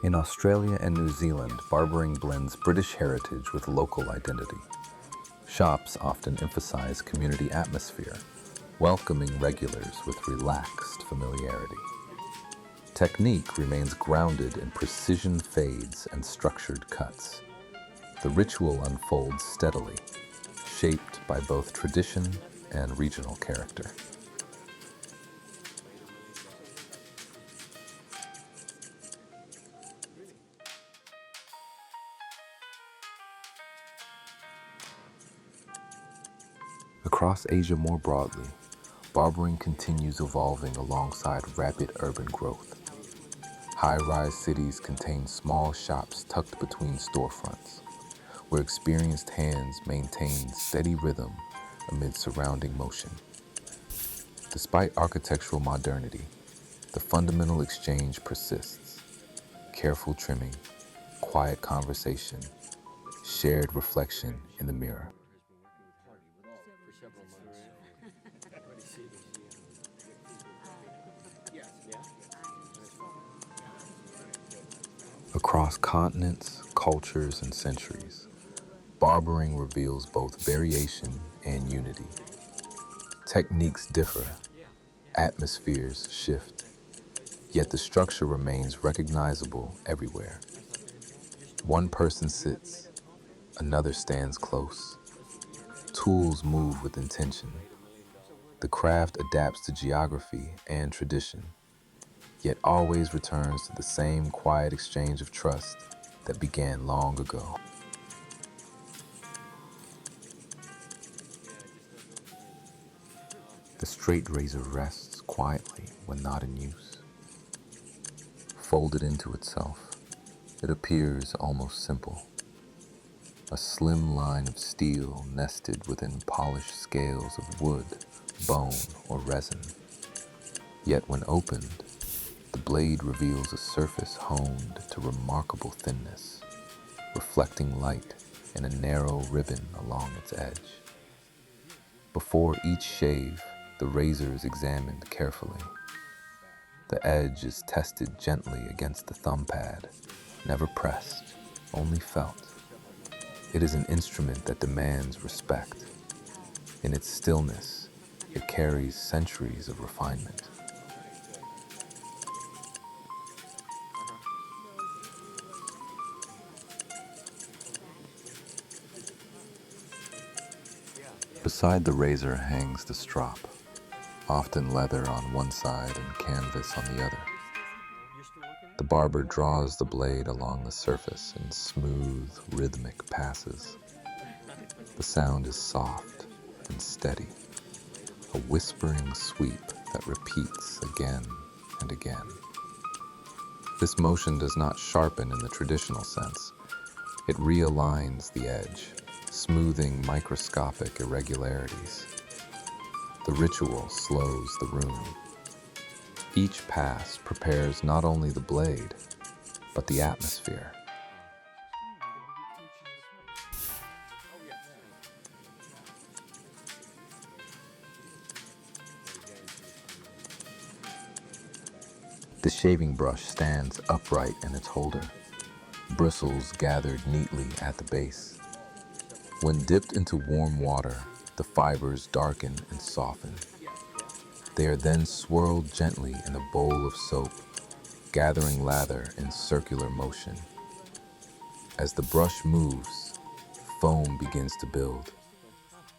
In Australia and New Zealand, barbering blends British heritage with local identity. Shops often emphasize community atmosphere, welcoming regulars with relaxed familiarity. Technique remains grounded in precision fades and structured cuts. The ritual unfolds steadily, shaped by both tradition and regional character. Across Asia more broadly, barbering continues evolving alongside rapid urban growth. High-rise cities contain small shops tucked between storefronts, where experienced hands maintain steady rhythm amid surrounding motion. Despite architectural modernity, the fundamental exchange persists. Careful trimming, quiet conversation, shared reflection in the mirror. Across continents, cultures, and centuries, barbering reveals both variation and unity. Techniques differ, atmospheres shift, yet the structure remains recognizable everywhere. One person sits, another stands close. Tools move with intention. The craft adapts to geography and tradition, yet always returns to the same quiet exchange of trust that began long ago. The straight razor rests quietly when not in use. Folded into itself, it appears almost simple. A slim line of steel nested within polished scales of wood, bone, or resin. Yet when opened, the blade reveals a surface honed to remarkable thinness, reflecting light in a narrow ribbon along its edge. Before each shave, the razor is examined carefully. The edge is tested gently against the thumb pad, never pressed, only felt. It is an instrument that demands respect. In its stillness, it carries centuries of refinement. Beside the razor hangs the strop, often leather on one side and canvas on the other. The barber draws the blade along the surface in smooth, rhythmic passes. The sound is soft and steady, a whispering sweep that repeats again and again. This motion does not sharpen in the traditional sense. It realigns the edge, smoothing microscopic irregularities. The ritual slows the room. Each pass prepares not only the blade, but the atmosphere. The shaving brush stands upright in its holder, bristles gathered neatly at the base. When dipped into warm water, the fibers darken and soften. They are then swirled gently in a bowl of soap, gathering lather in circular motion. As the brush moves, foam begins to build,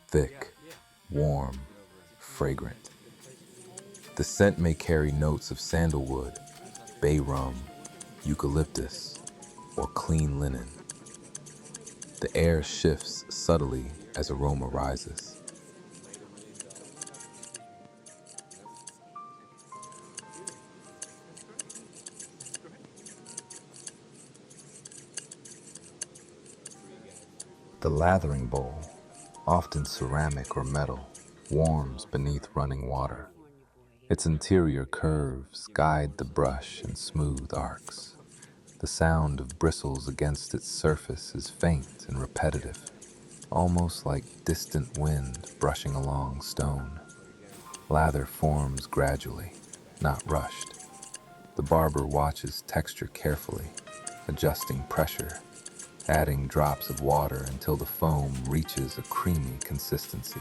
thick, warm, fragrant. The scent may carry notes of sandalwood, bay rum, eucalyptus, or clean linen. The air shifts subtly as aroma rises. The lathering bowl, often ceramic or metal, warms beneath running water. Its interior curves guide the brush in smooth arcs. The sound of bristles against its surface is faint and repetitive, almost like distant wind brushing along stone. Lather forms gradually, not rushed. The barber watches texture carefully, adjusting pressure, adding drops of water until the foam reaches a creamy consistency.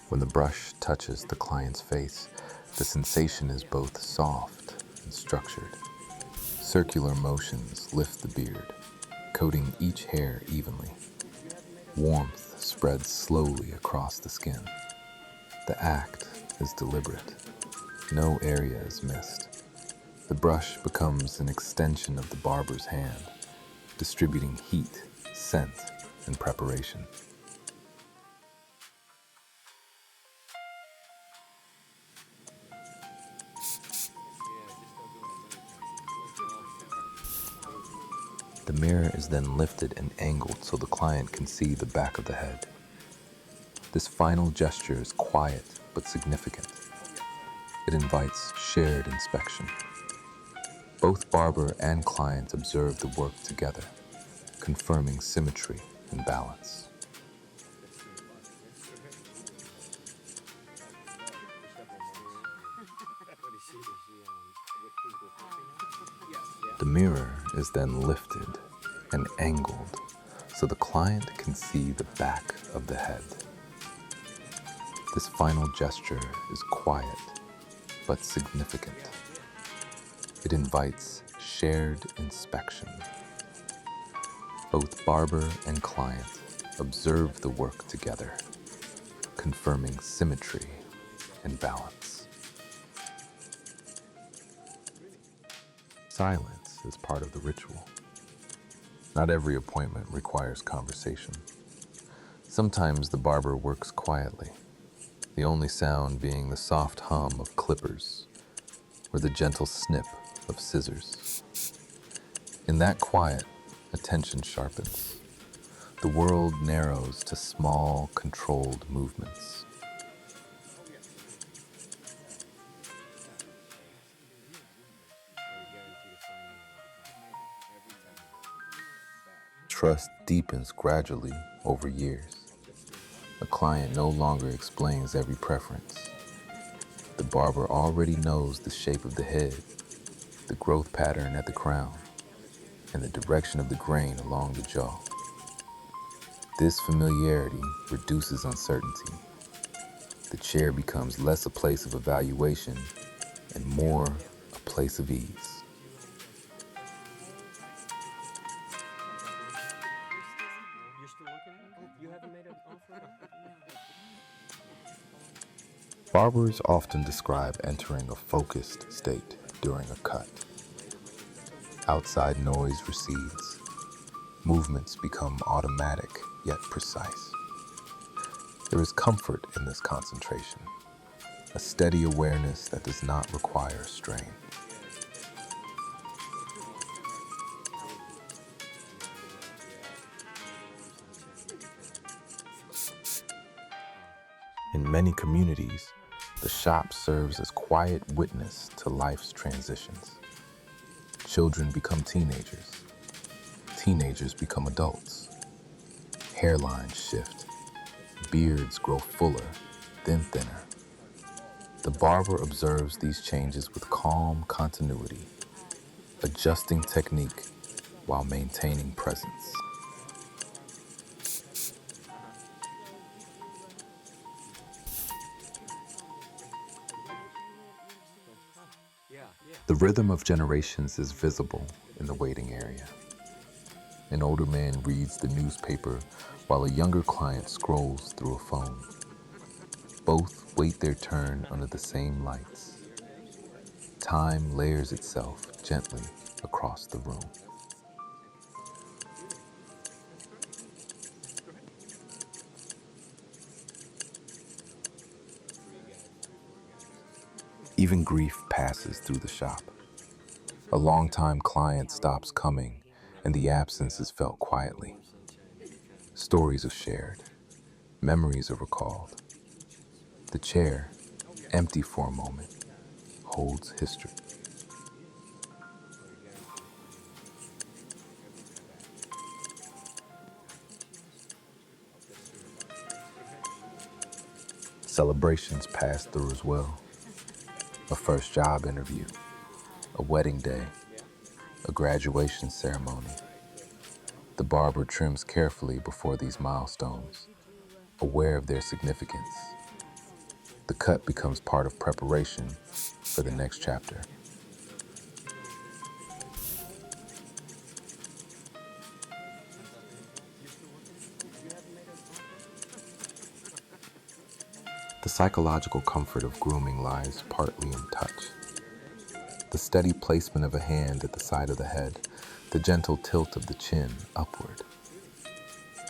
When the brush touches the client's face, the sensation is both soft and structured. Circular motions lift the beard, coating each hair evenly. Warmth spreads slowly across the skin. The act is deliberate. No area is missed. The brush becomes an extension of the barber's hand, distributing heat, scent, and preparation. The mirror is then lifted and angled so the client can see the back of the head. This final gesture is quiet but significant. It invites shared inspection. Both barber and client observe the work together, confirming symmetry and balance. The mirror is then lifted and angled so the client can see the back of the head. This final gesture is quiet but significant. It invites shared inspection. Both barber and client observe the work together, confirming symmetry and balance. Silence is part of the ritual. Not every appointment requires conversation. Sometimes the barber works quietly, the only sound being the soft hum of clippers or the gentle snip of scissors. In that quiet, attention sharpens. The world narrows to small, controlled movements. Trust deepens gradually over years. A client no longer explains every preference. The barber already knows the shape of the head, the growth pattern at the crown, and the direction of the grain along the jaw. This familiarity reduces uncertainty. The chair becomes less a place of evaluation and more a place of ease. Barbers often describe entering a focused state during a cut. Outside noise recedes. Movements become automatic yet precise. There is comfort in this concentration, a steady awareness that does not require strain. In many communities, the shop serves as quiet witness to life's transitions. Children become teenagers. Teenagers become adults. Hairlines shift. Beards grow fuller, then thinner. The barber observes these changes with calm continuity, adjusting technique while maintaining presence. The rhythm of generations is visible in the waiting area. An older man reads the newspaper while a younger client scrolls through a phone. Both wait their turn under the same lights. Time layers itself gently across the room. Even grief passes through the shop. A longtime client stops coming, and the absence is felt quietly. Stories are shared. Memories are recalled. The chair, empty for a moment, holds history. Celebrations pass through as well. A first job interview, a wedding day, a graduation ceremony. The barber trims carefully before these milestones, aware of their significance. The cut becomes part of preparation for the next chapter. The psychological comfort of grooming lies partly in touch. The steady placement of a hand at the side of the head, the gentle tilt of the chin upward.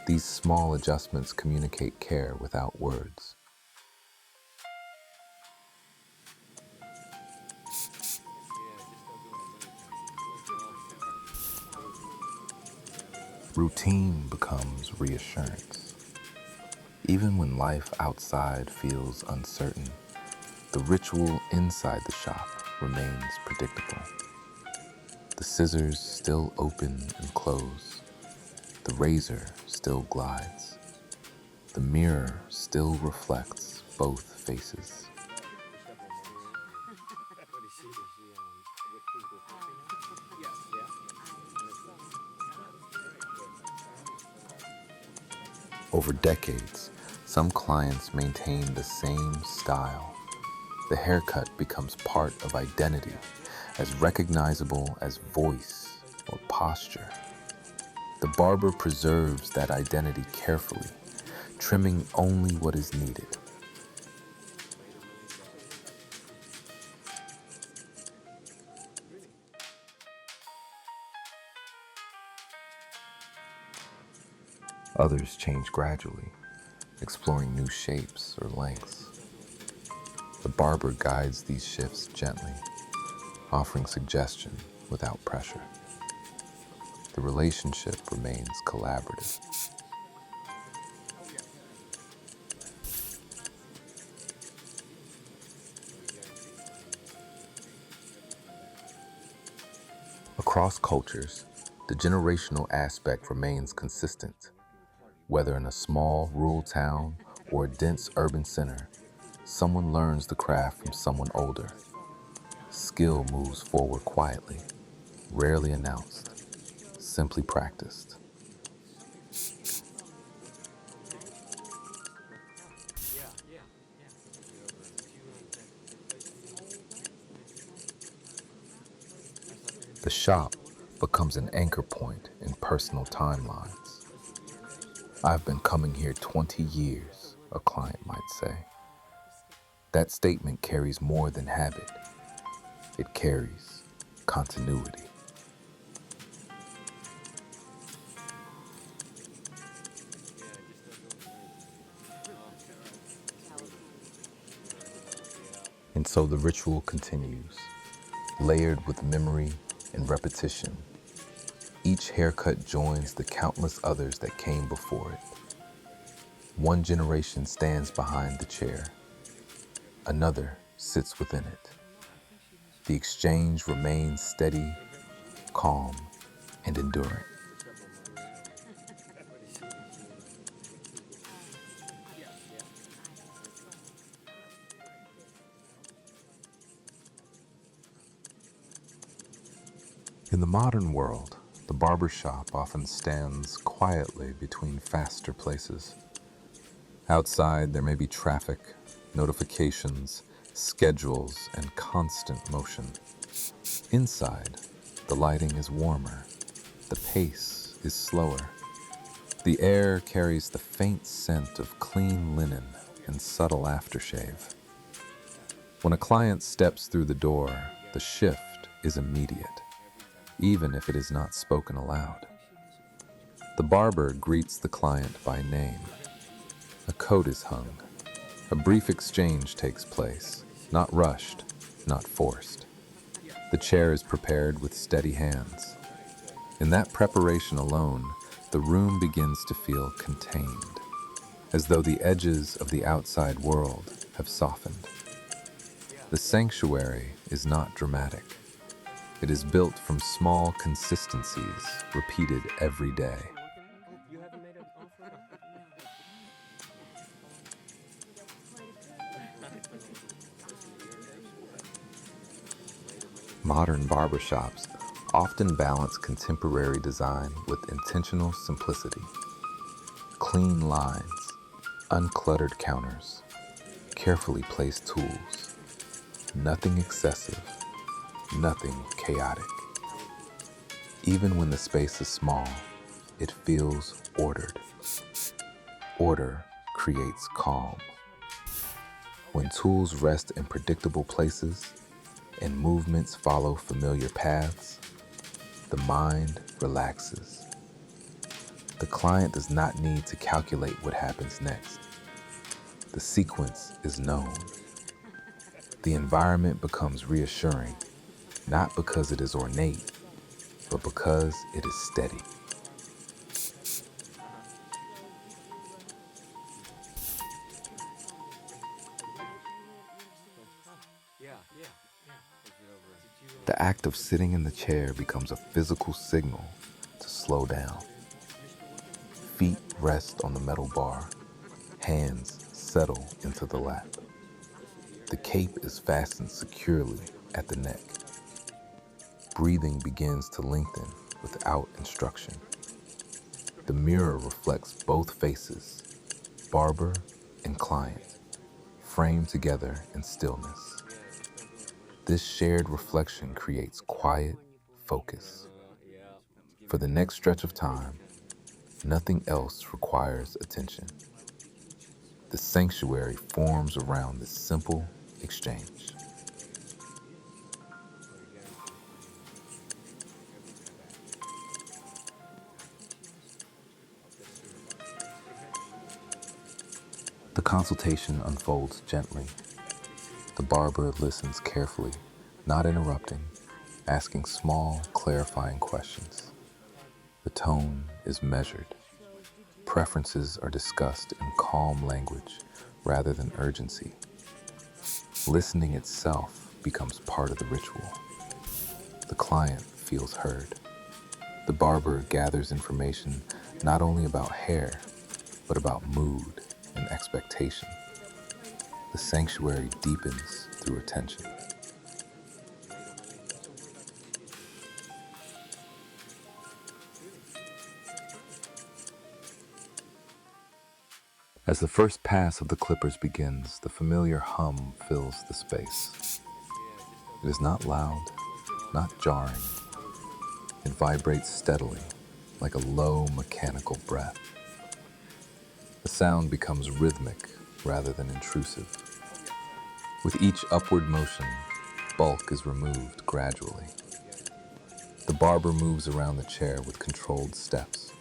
These small adjustments communicate care without words. Routine becomes reassurance. Even when life outside feels uncertain, the ritual inside the shop remains predictable. The scissors still open and close. The razor still glides. The mirror still reflects both faces. Over decades, some clients maintain the same style. The haircut becomes part of identity, as recognizable as voice or posture. The barber preserves that identity carefully, trimming only what is needed. Others change gradually, exploring new shapes or lengths. The barber guides these shifts gently, offering suggestion without pressure. The relationship remains collaborative. Across cultures, the generational aspect remains consistent. Whether in a small rural town or a dense urban center, someone learns the craft from someone older. Skill moves forward quietly, rarely announced, simply practiced. The shop becomes an anchor point in personal timelines. I've been coming here 20 years, a client might say. That statement carries more than habit. It carries continuity. And so the ritual continues, layered with memory and repetition. Each haircut joins the countless others that came before it. One generation stands behind the chair. Another sits within it. The exchange remains steady, calm, and enduring. In the modern world, the barber shop often stands quietly between faster places. Outside, there may be traffic, notifications, schedules, and constant motion. Inside, the lighting is warmer, the pace is slower. The air carries the faint scent of clean linen and subtle aftershave. When a client steps through the door, the shift is immediate, even if it is not spoken aloud. The barber greets the client by name. A coat is hung. A brief exchange takes place, not rushed, not forced. The chair is prepared with steady hands. In that preparation alone, the room begins to feel contained, as though the edges of the outside world have softened. The sanctuary is not dramatic. It is built from small consistencies repeated every day. Modern barbershops often balance contemporary design with intentional simplicity. Clean lines, uncluttered counters, carefully placed tools. Nothing excessive, nothing chaotic. Even when the space is small, it feels ordered. Order creates calm. When tools rest in predictable places and movements follow familiar paths, the mind relaxes. The client does not need to calculate what happens next. The sequence is known. The environment becomes reassuring, not because it is ornate, but because it is steady. The act of sitting in the chair becomes a physical signal to slow down. Feet rest on the metal bar, hands settle into the lap. The cape is fastened securely at the neck. Breathing begins to lengthen without instruction. The mirror reflects both faces, barber and client, framed together in stillness. This shared reflection creates quiet focus. For the next stretch of time, nothing else requires attention. The sanctuary forms around this simple exchange. The consultation unfolds gently. The barber listens carefully, not interrupting, asking small, clarifying questions. The tone is measured. Preferences are discussed in calm language rather than urgency. Listening itself becomes part of the ritual. The client feels heard. The barber gathers information not only about hair, but about mood and expectation. The sanctuary deepens through attention. As the first pass of the clippers begins, the familiar hum fills the space. It is not loud, not jarring. It vibrates steadily, like a low mechanical breath. The sound becomes rhythmic rather than intrusive. With each upward motion, bulk is removed gradually. The barber moves around the chair with controlled steps.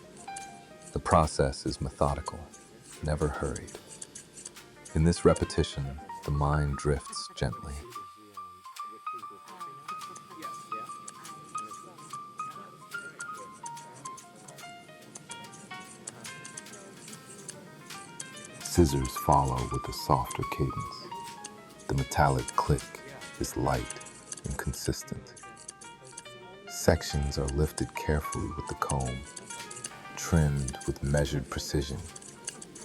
The process is methodical, never hurried. In this repetition, the mind drifts gently. Scissors follow with a softer cadence. The metallic click is light and consistent. Sections are lifted carefully with the comb, trimmed with measured precision,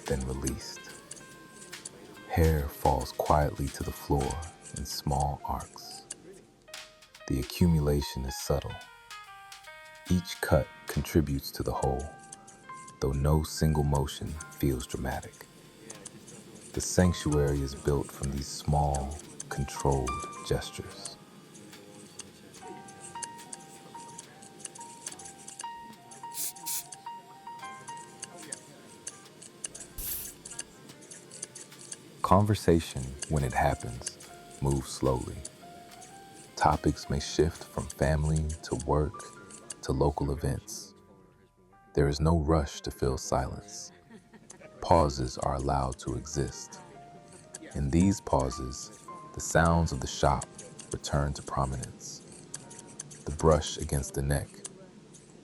then released. Hair falls quietly to the floor in small arcs. The accumulation is subtle. Each cut contributes to the whole, though no single motion feels dramatic. The sanctuary is built from these small, controlled gestures. Conversation, when it happens, moves slowly. Topics may shift from family to work to local events. There is no rush to fill silence. Pauses are allowed to exist. In these pauses, the sounds of the shop return to prominence. The brush against the neck,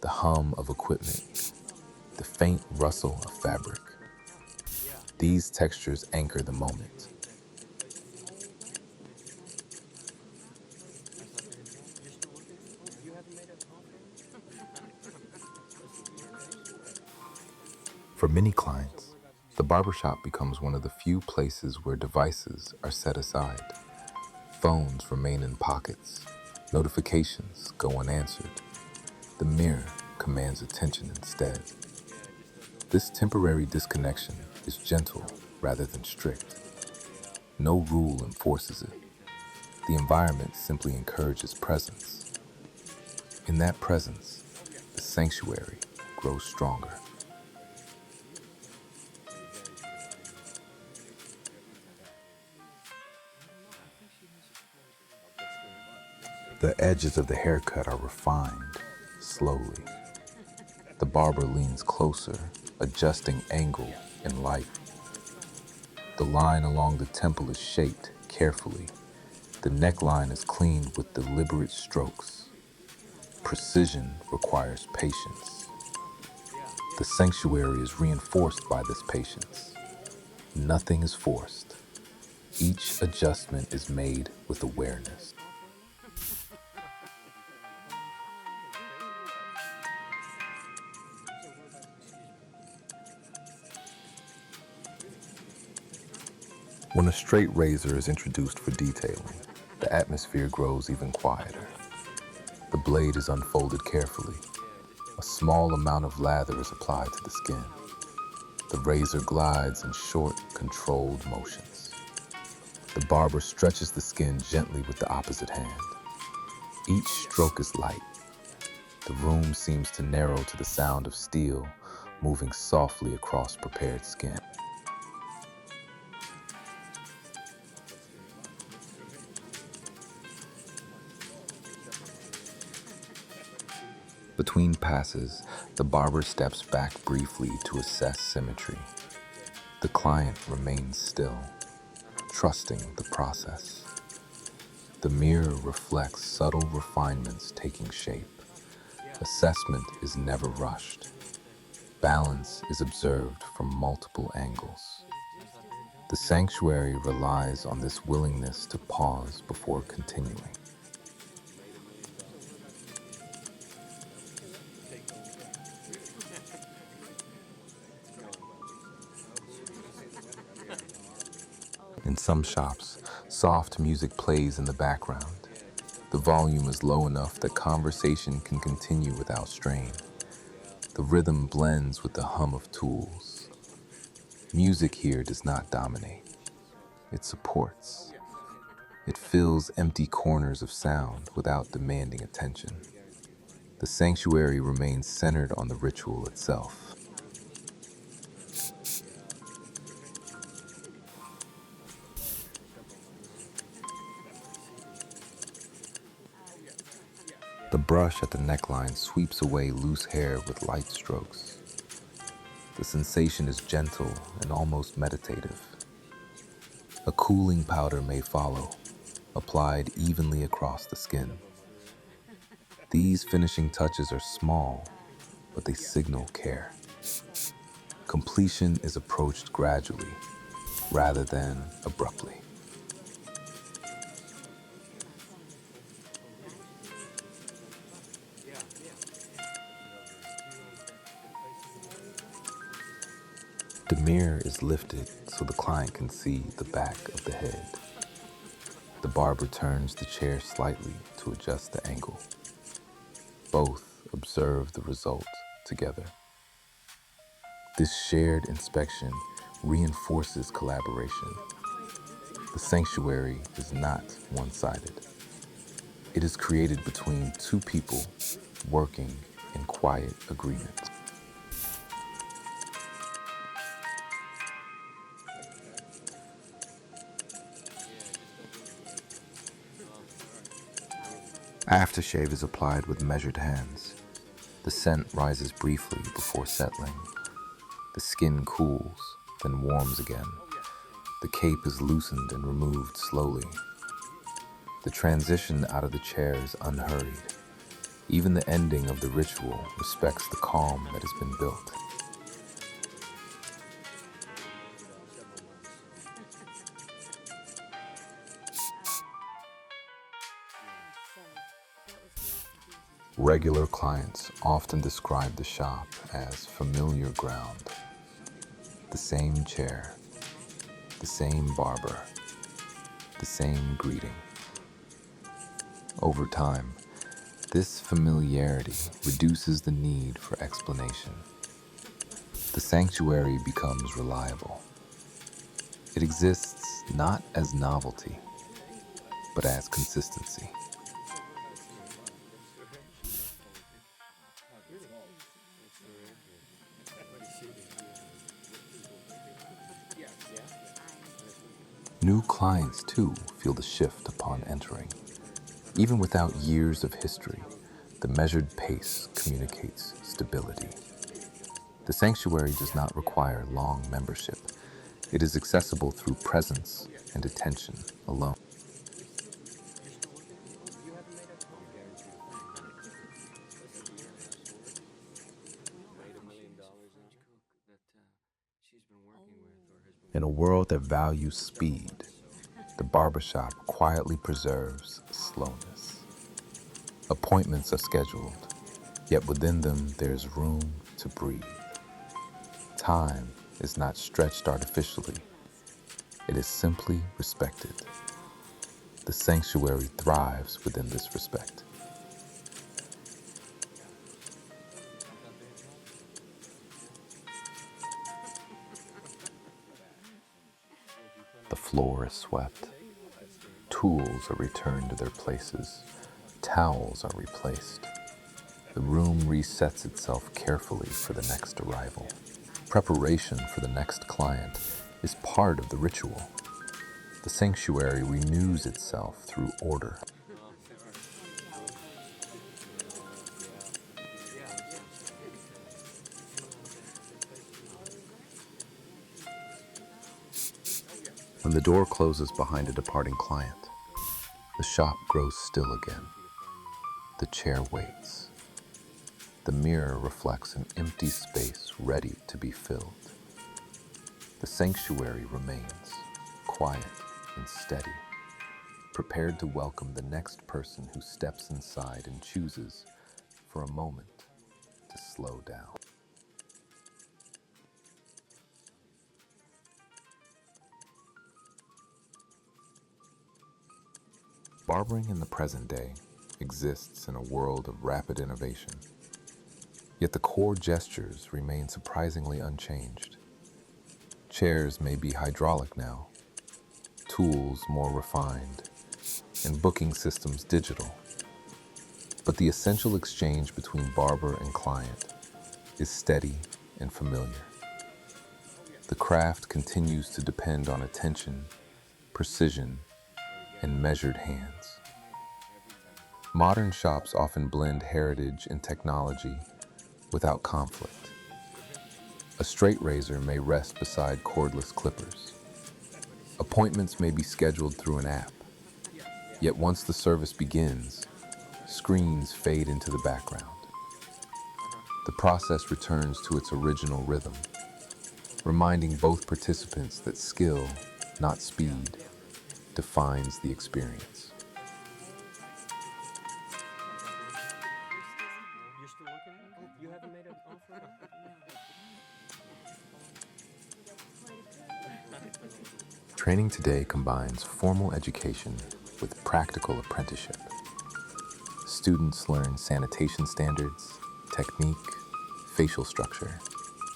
the hum of equipment, the faint rustle of fabric. These textures anchor the moment. For many clients, the barbershop becomes one of the few places where devices are set aside. Phones remain in pockets. Notifications go unanswered. The mirror commands attention instead. This temporary disconnection is gentle rather than strict. No rule enforces it. The environment simply encourages presence. In that presence, the sanctuary grows stronger. The edges of the haircut are refined, slowly. The barber leans closer, adjusting angle and light. The line along the temple is shaped carefully. The neckline is cleaned with deliberate strokes. Precision requires patience. The sanctuary is reinforced by this patience. Nothing is forced. Each adjustment is made with awareness. When a straight razor is introduced for detailing, the atmosphere grows even quieter. The blade is unfolded carefully. A small amount of lather is applied to the skin. The razor glides in short, controlled motions. The barber stretches the skin gently with the opposite hand. Each stroke is light. The room seems to narrow to the sound of steel moving softly across prepared skin. Between passes, the barber steps back briefly to assess symmetry. The client remains still, trusting the process. The mirror reflects subtle refinements taking shape. Assessment is never rushed. Balance is observed from multiple angles. The sanctuary relies on this willingness to pause before continuing. In some shops, soft music plays in the background. The volume is low enough that conversation can continue without strain. The rhythm blends with the hum of tools. Music here does not dominate. It supports. It fills empty corners of sound without demanding attention. The The sanctuary remains centered on the ritual itself. The brush at the neckline sweeps away loose hair with light strokes. The sensation is gentle and almost meditative. A cooling powder may follow, applied evenly across the skin. These finishing touches are small, but they signal care. Completion is approached gradually, rather than abruptly. The mirror is lifted so the client can see the back of the head. The barber turns the chair slightly to adjust the angle. Both observe the result together. This shared inspection reinforces collaboration. The sanctuary is not one-sided. It is created between two people working in quiet agreement. Aftershave is applied with measured hands. The scent rises briefly before settling. The skin cools, then warms again. The cape is loosened and removed slowly. The transition out of the chair is unhurried. Even the ending of the ritual respects the calm that has been built. Regular clients often describe the shop as familiar ground. The same chair, the same barber, the same greeting. Over time, this familiarity reduces the need for explanation. The sanctuary becomes reliable. It exists not as novelty, but as consistency. New clients, too, feel the shift upon entering. Even without years of history, the measured pace communicates stability. The sanctuary does not require long membership. It is accessible through presence and attention alone. In a world that values speed, the barbershop quietly preserves slowness. Appointments are scheduled, yet within them there's room to breathe. Time is not stretched artificially. It is simply respected. The sanctuary thrives within this respect. The floor is swept. Tools are returned to their places. Towels are replaced. The room resets itself carefully for the next arrival. Preparation for the next client is part of the ritual. The sanctuary renews itself through order. When the door closes behind a departing client, the shop grows still again. The chair waits. The mirror reflects an empty space ready to be filled. The sanctuary remains quiet and steady, prepared to welcome the next person who steps inside and chooses, for a moment, to slow down. Barbering in the present day exists in a world of rapid innovation. Yet the core gestures remain surprisingly unchanged. Chairs may be hydraulic now, tools more refined, and booking systems digital. But the essential exchange between barber and client is steady and familiar. The craft continues to depend on attention, precision, and measured hands. Modern shops often blend heritage and technology without conflict. A straight razor may rest beside cordless clippers. Appointments may be scheduled through an app. Yet once the service begins, screens fade into the background. The process returns to its original rhythm, reminding both participants that skill, not speed, defines the experience. Training today combines formal education with practical apprenticeship. Students learn sanitation standards, technique, facial structure,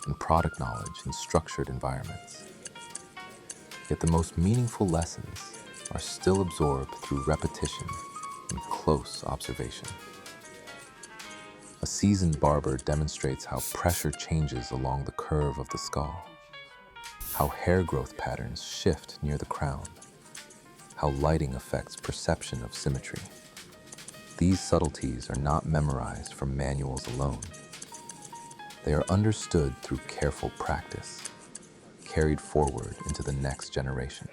and product knowledge in structured environments. Yet the most meaningful lessons are still absorbed through repetition and close observation. A seasoned barber demonstrates how pressure changes along the curve of the skull, how hair growth patterns shift near the crown, how lighting affects perception of symmetry. These subtleties are not memorized from manuals alone. They are understood through careful practice, carried forward into the next generation.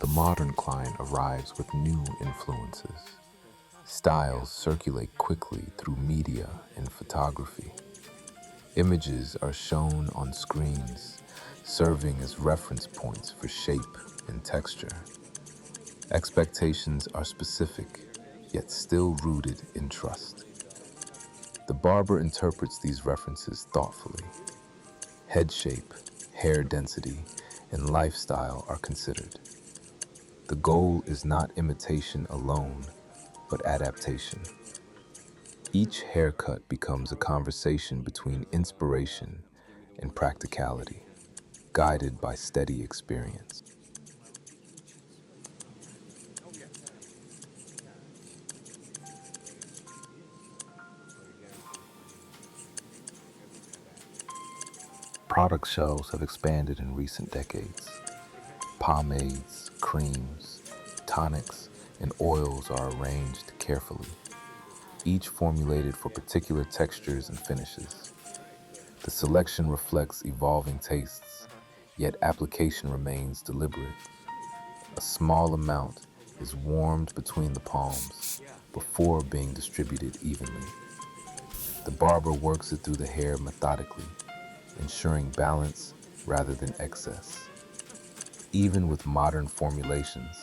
The modern client arrives with new influences. Styles circulate quickly through media and photography. Images are shown on screens, serving as reference points for shape and texture. Expectations are specific, yet still rooted in trust. The barber interprets these references thoughtfully. Head shape, hair density, and lifestyle are considered. The goal is not imitation alone, but adaptation. Each haircut becomes a conversation between inspiration and practicality, guided by steady experience. Product shelves have expanded in recent decades. Pomades, creams, tonics, and oils are arranged carefully, each formulated for particular textures and finishes. The selection reflects evolving tastes, yet application remains deliberate. A small amount is warmed between the palms before being distributed evenly. The barber works it through the hair methodically, ensuring balance rather than excess. Even with modern formulations,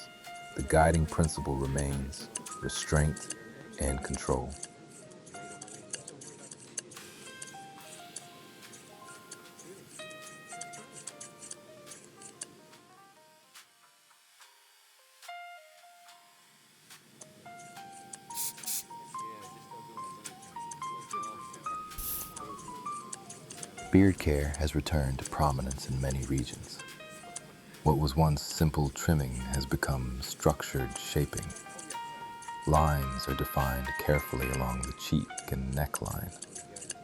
the guiding principle remains restraint and control. Beard care has returned to prominence in many regions. What was once simple trimming has become structured shaping. Lines are defined carefully along the cheek and neckline,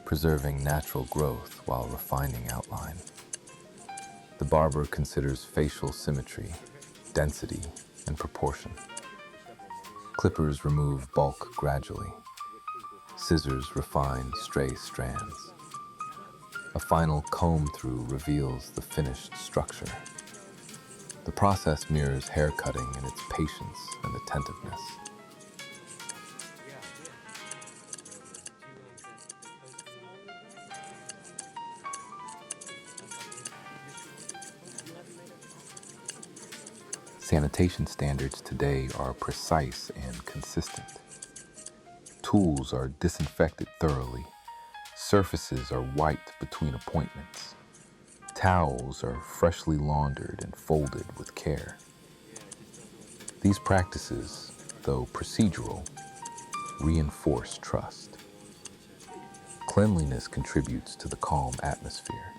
preserving natural growth while refining outline. The barber considers facial symmetry, density, and proportion. Clippers remove bulk gradually. Scissors refine stray strands. A final comb-through reveals the finished structure. The process mirrors hair cutting in its patience and attentiveness. Sanitation standards today are precise and consistent. Tools are disinfected thoroughly. Surfaces are wiped between appointments. Towels are freshly laundered and folded with care. These practices, though procedural, reinforce trust. Cleanliness contributes to the calm atmosphere.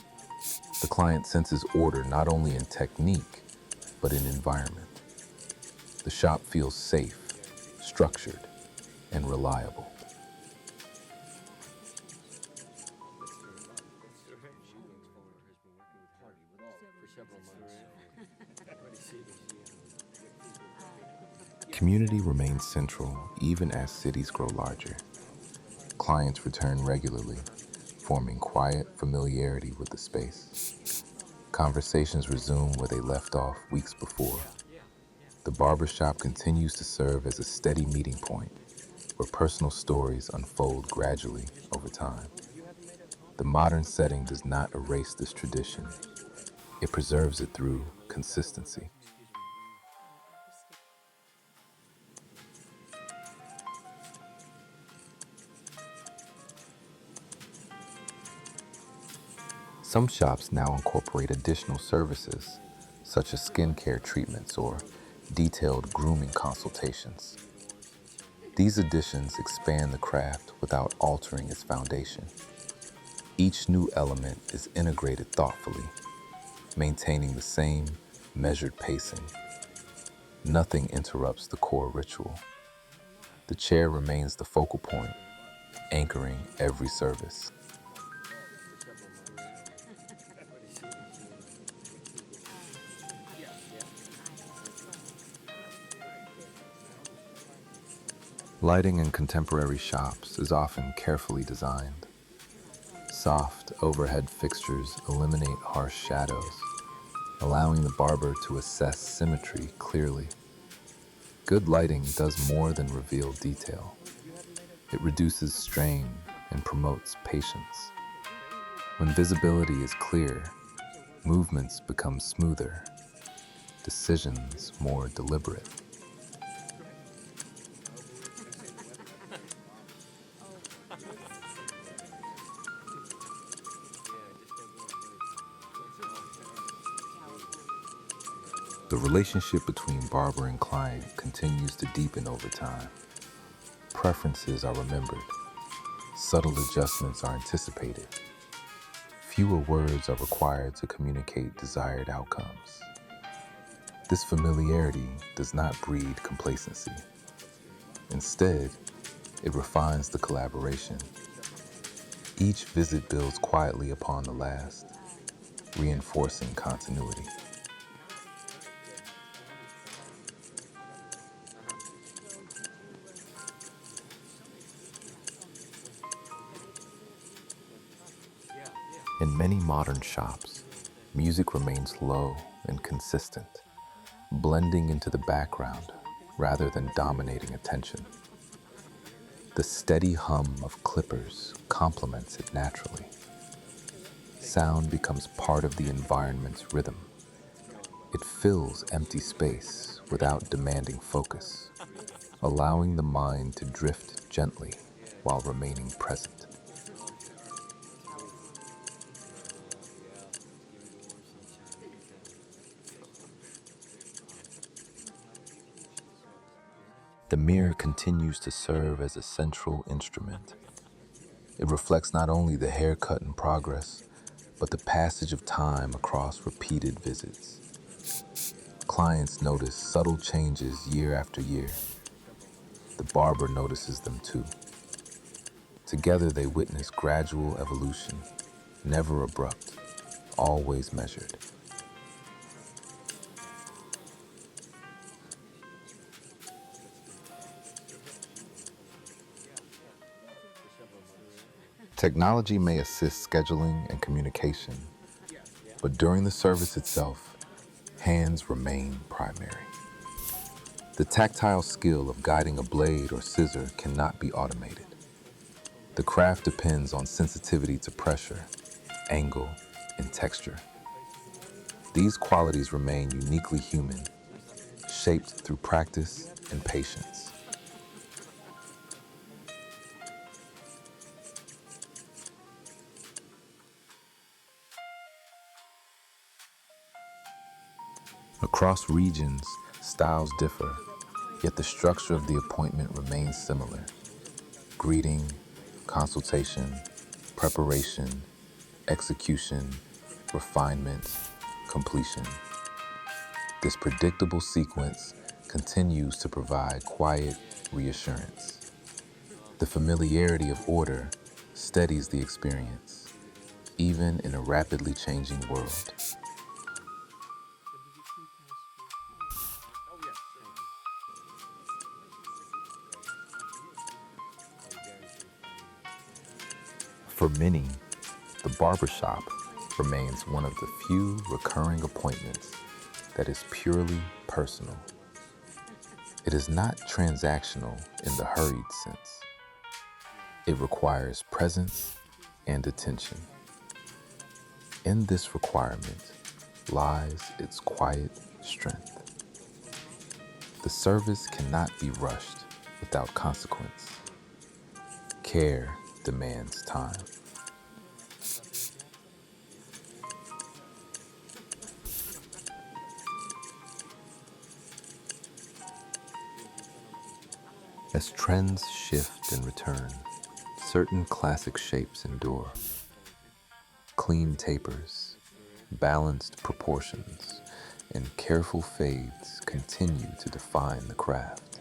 The client senses order not only in technique, but in environment. The shop feels safe, structured, and reliable. Community remains central even as cities grow larger. Clients return regularly, forming quiet familiarity with the space. Conversations resume where they left off weeks before. The barbershop continues to serve as a steady meeting point where personal stories unfold gradually over time. The modern setting does not erase this tradition. It preserves it through consistency. Some shops now incorporate additional services, such as skincare treatments or detailed grooming consultations. These additions expand the craft without altering its foundation. Each new element is integrated thoughtfully, maintaining the same measured pacing. Nothing interrupts the core ritual. The chair remains the focal point, anchoring every service. Lighting in contemporary shops is often carefully designed. Soft overhead fixtures eliminate harsh shadows, allowing the barber to assess symmetry clearly. Good lighting does more than reveal detail. It reduces strain and promotes patience. When visibility is clear, movements become smoother, decisions more deliberate. The relationship between barber and client continues to deepen over time. Preferences are remembered. Subtle adjustments are anticipated. Fewer words are required to communicate desired outcomes. This familiarity does not breed complacency. Instead, it refines the collaboration. Each visit builds quietly upon the last, reinforcing continuity. In many modern shops, music remains low and consistent, blending into the background rather than dominating attention. The steady hum of clippers complements it naturally. Sound becomes part of the environment's rhythm. It fills empty space without demanding focus, allowing the mind to drift gently while remaining present. The mirror continues to serve as a central instrument. It reflects not only the haircut in progress, but the passage of time across repeated visits. Clients notice subtle changes year after year. The barber notices them too. Together they witness gradual evolution, never abrupt, always measured. Technology may assist scheduling and communication, but during the service itself, hands remain primary. The tactile skill of guiding a blade or scissor cannot be automated. The craft depends on sensitivity to pressure, angle, and texture. These qualities remain uniquely human, shaped through practice and patience. Across regions, styles differ, yet the structure of the appointment remains similar. Greeting, consultation, Preparation, execution, refinement, completion. This predictable sequence continues to provide quiet reassurance. The familiarity of order steadies the experience, even in a rapidly changing world. For many, the barbershop remains one of the few recurring appointments that is purely personal. It is not transactional in the hurried sense. It requires presence and attention. In this requirement lies its quiet strength. The service cannot be rushed without consequence. Care demands time. As trends shift and return, certain classic shapes endure. Clean tapers, balanced proportions, and careful fades continue to define the craft.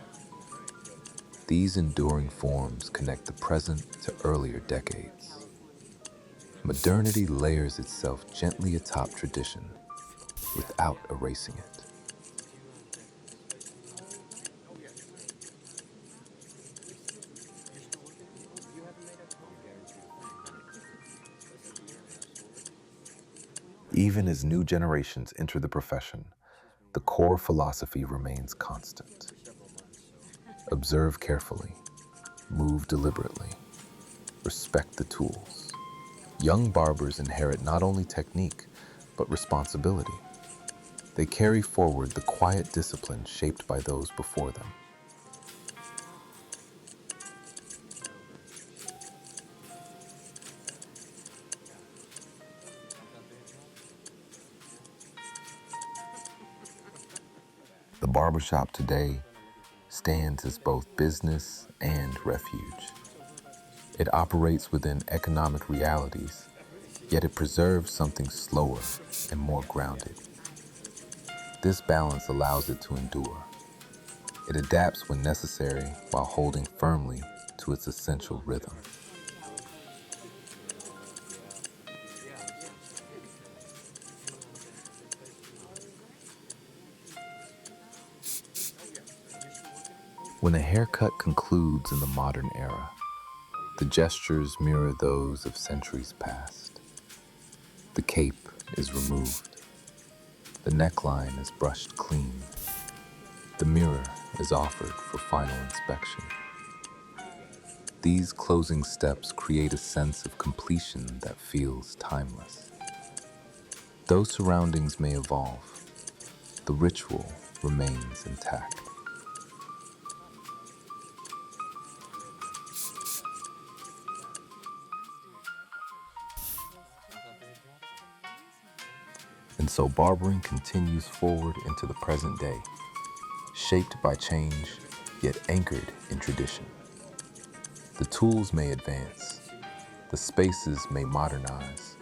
These enduring forms connect the present to earlier decades. Modernity layers itself gently atop tradition without erasing it. Even as new generations enter the profession, the core philosophy remains constant. Observe carefully, move deliberately, respect the tools. Young barbers inherit not only technique, but responsibility. They carry forward the quiet discipline shaped by those before them. The barbershop today stands as both business and refuge. It operates within economic realities, yet it preserves something slower and more grounded. This balance allows it to endure. It adapts when necessary while holding firmly to its essential rhythm. When a haircut concludes in the modern era, the gestures mirror those of centuries past. The cape is removed. The neckline is brushed clean. The mirror is offered for final inspection. These closing steps create a sense of completion that feels timeless. Though surroundings may evolve, the ritual remains intact. And so barbering continues forward into the present day, shaped by change, yet anchored in tradition. The tools may advance, the spaces may modernize,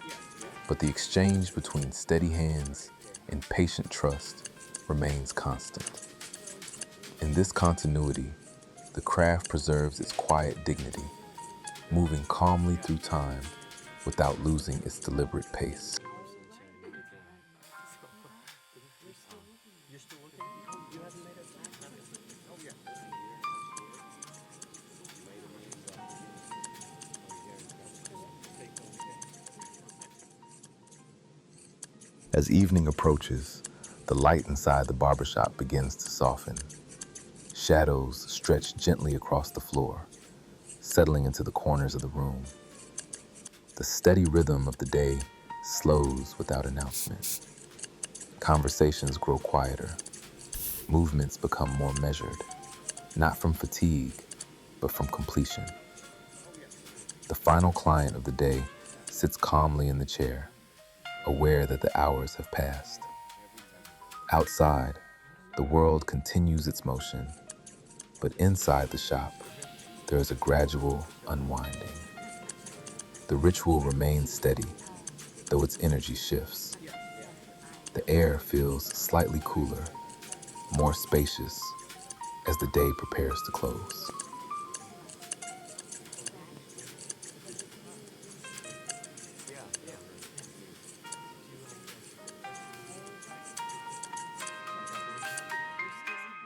but the exchange between steady hands and patient trust remains constant. In this continuity, the craft preserves its quiet dignity, moving calmly through time without losing its deliberate pace. As evening approaches, the light inside the barbershop begins to soften. Shadows stretch gently across the floor, settling into the corners of the room. The steady rhythm of the day slows without announcement. Conversations grow quieter. Movements become more measured, not from fatigue, but from completion. The final client of the day sits calmly in the chair, aware that the hours have passed. Outside, the world continues its motion, but inside the shop, there is a gradual unwinding. The ritual remains steady, though its energy shifts. The air feels slightly cooler, more spacious, as the day prepares to close.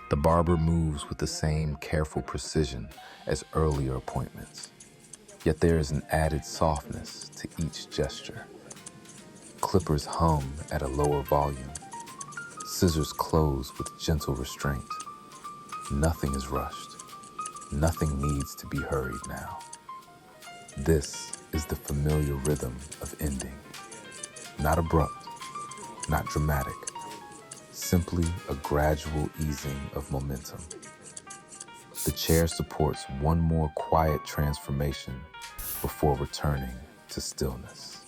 The barber moves with the same careful precision as earlier appointments, yet there is an added softness to each gesture. Clippers hum at a lower volume, scissors close with gentle restraint. Nothing is rushed, nothing needs to be hurried now. This is the familiar rhythm of ending, not abrupt, not dramatic, simply a gradual easing of momentum. The chair supports one more quiet transformation before returning to stillness.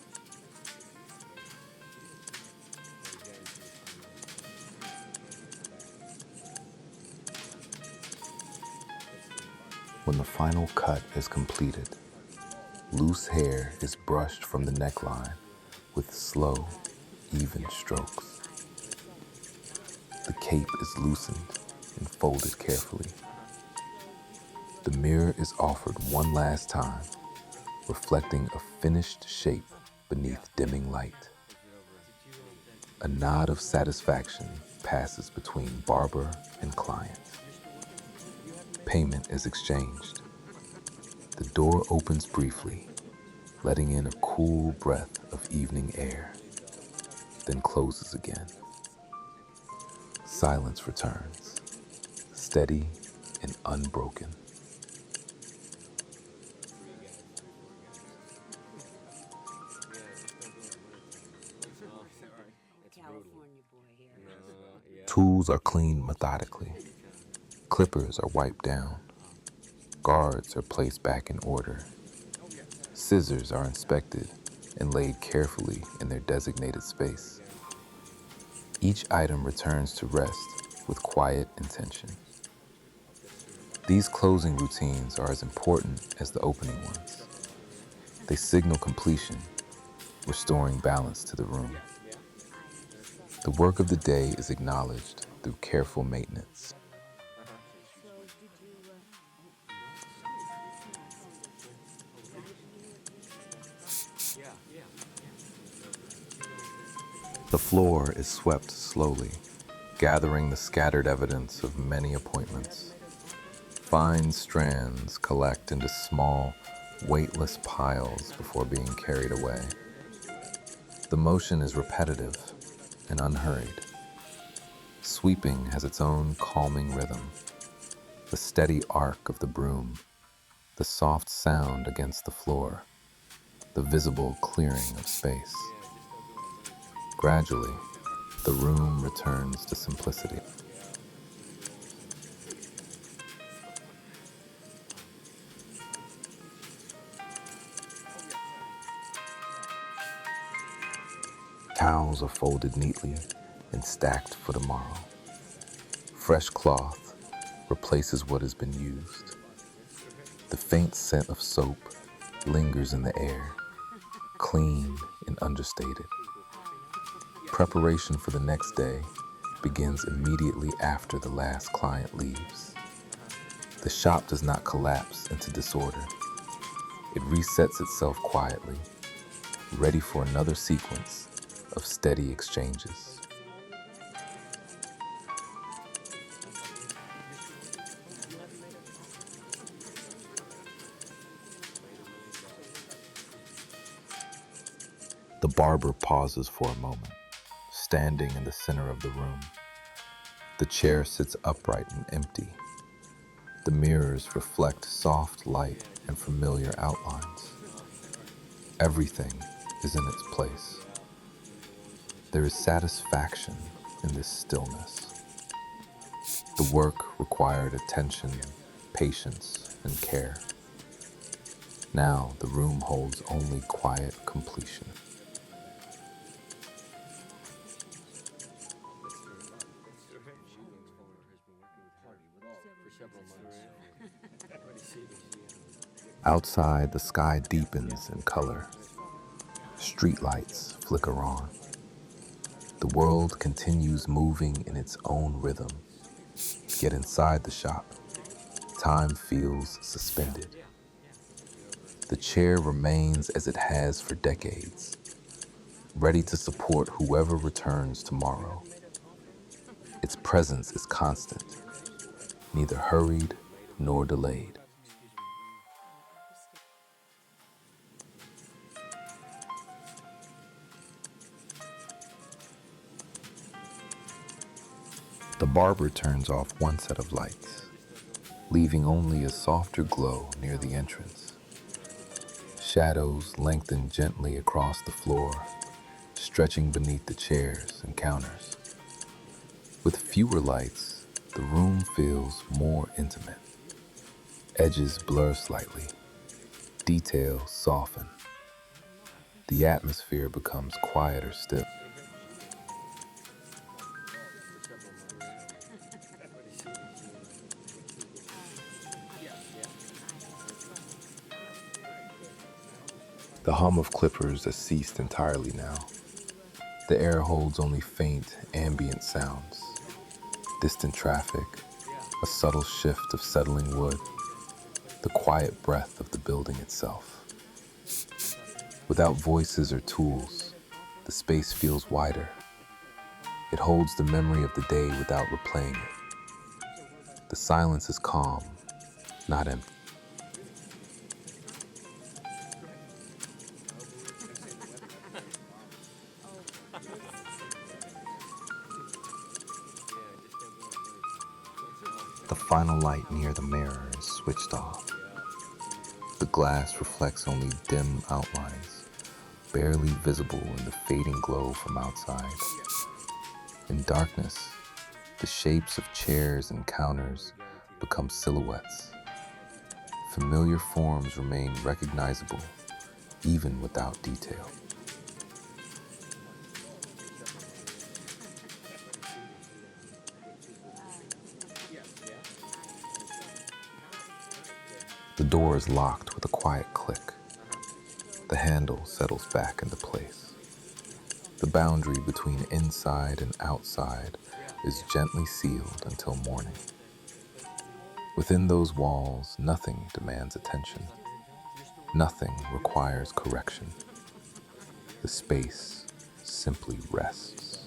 When the final cut is completed, loose hair is brushed from the neckline with slow, even strokes. The cape is loosened and folded carefully. The mirror is offered one last time, reflecting a finished shape beneath dimming light. A nod of satisfaction passes between barber and client. Payment is exchanged. The door opens briefly, letting in a cool breath of evening air, then closes again. Silence returns, steady and unbroken. Tools are cleaned methodically. Clippers are wiped down. Guards are placed back in order. Scissors are inspected and laid carefully in their designated space. Each item returns to rest with quiet intention. These closing routines are as important as the opening ones. They signal completion, restoring balance to the room. The work of the day is acknowledged through careful maintenance. The floor is swept slowly, gathering the scattered evidence of many appointments. Fine strands collect into small, weightless piles before being carried away. The motion is repetitive and unhurried. Sweeping has its own calming rhythm. The steady arc of the broom, the soft sound against the floor, the visible clearing of space. Gradually, the room returns to simplicity. Towels are folded neatly and stacked for tomorrow. Fresh cloth replaces what has been used. The faint scent of soap lingers in the air, clean and understated. Preparation for the next day begins immediately after the last client leaves. The shop does not collapse into disorder. It resets itself quietly, ready for another sequence of steady exchanges. The barber pauses for a moment, standing in the center of the room. The chair sits upright and empty. The mirrors reflect soft light and familiar outlines. Everything is in its place. There is satisfaction in this stillness. The work required attention, patience, and care. Now the room holds only quiet completion. Outside, the sky deepens in color. Streetlights flicker on. The world continues moving in its own rhythm. Yet inside the shop, time feels suspended. The chair remains as it has for decades, ready to support whoever returns tomorrow. Its presence is constant, neither hurried nor delayed. The barber turns off one set of lights, leaving only a softer glow near the entrance. Shadows lengthen gently across the floor, stretching beneath the chairs and counters. With fewer lights, the room feels more intimate. Edges blur slightly, details soften. The atmosphere becomes quieter still. The hum of clippers has ceased entirely now. The air holds only faint, ambient sounds. Distant traffic, a subtle shift of settling wood, the quiet breath of the building itself. Without voices or tools, the space feels wider. It holds the memory of the day without replaying it. The silence is calm, not empty. The final light near the mirror is switched off. The glass reflects only dim outlines, barely visible in the fading glow from outside. In darkness, the shapes of chairs and counters become silhouettes. Familiar forms remain recognizable, even without detail. The door is locked with a quiet click. The handle settles back into place. The boundary between inside and outside is gently sealed until morning. Within those walls, nothing demands attention. Nothing requires correction. The space simply rests.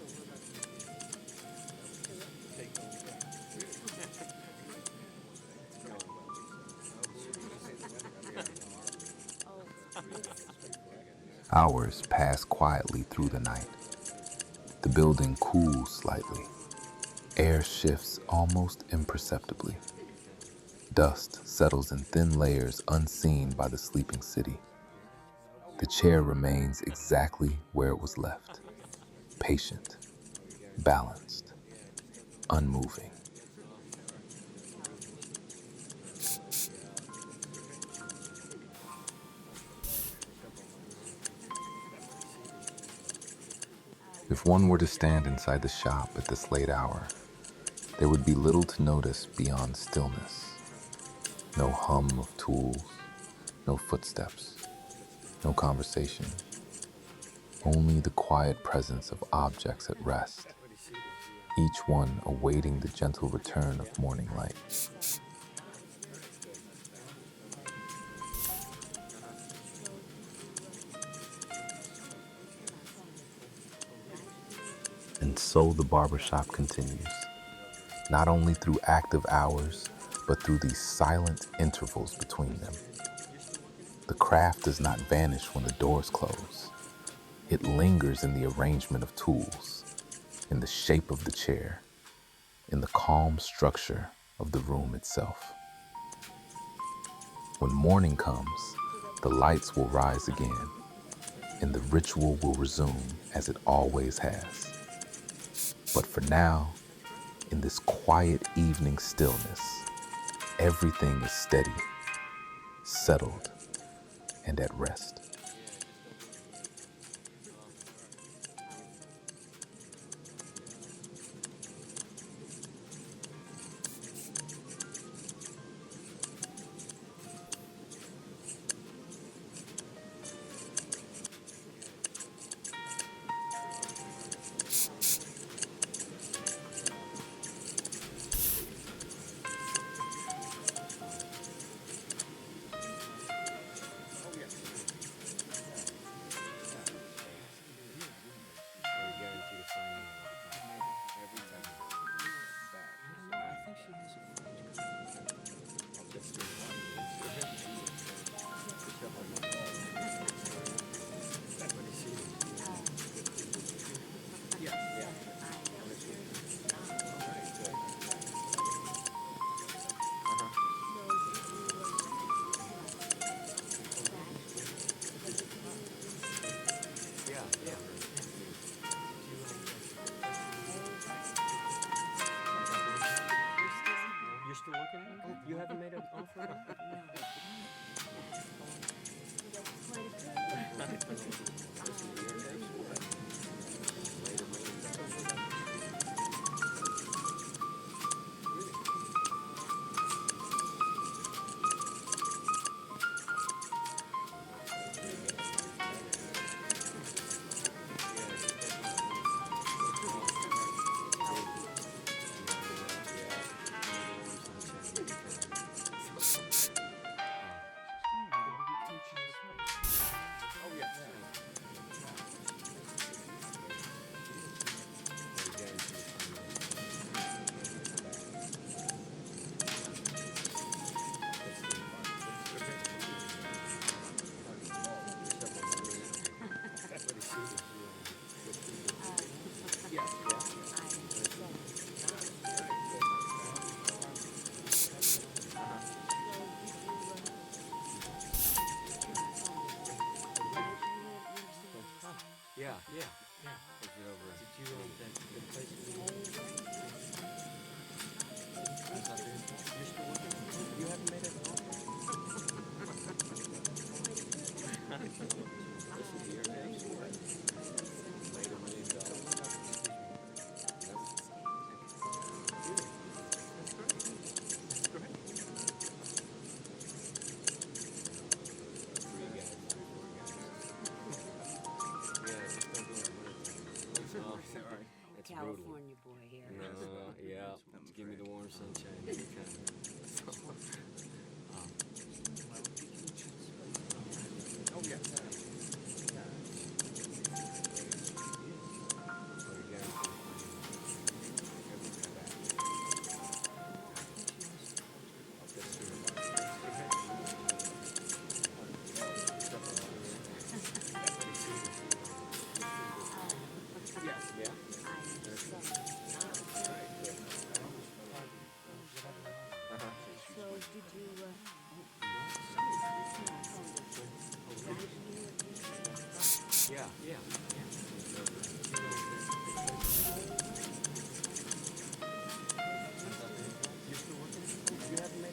Hours pass quietly through the night. The building cools slightly. Air shifts almost imperceptibly. Dust settles in thin layers unseen by the sleeping city. The chair remains exactly where it was left, patient, balanced, unmoving. If one were to stand inside the shop at this late hour, there would be little to notice beyond stillness. No hum of tools, no footsteps, no conversation. Only the quiet presence of objects at rest, each one awaiting the gentle return of morning light. And so the barbershop continues, not only through active hours, but through these silent intervals between them. The craft does not vanish when the doors close. It lingers in the arrangement of tools, in the shape of the chair, in the calm structure of the room itself. When morning comes, the lights will rise again, and the ritual will resume as it always has. But for now, in this quiet evening stillness, everything is steady, settled, and at rest. California boy here. Yeah, give me the warm sunshine anytime. Oh yeah. Yes, yeah. So did you, Yeah, yeah. You haven't made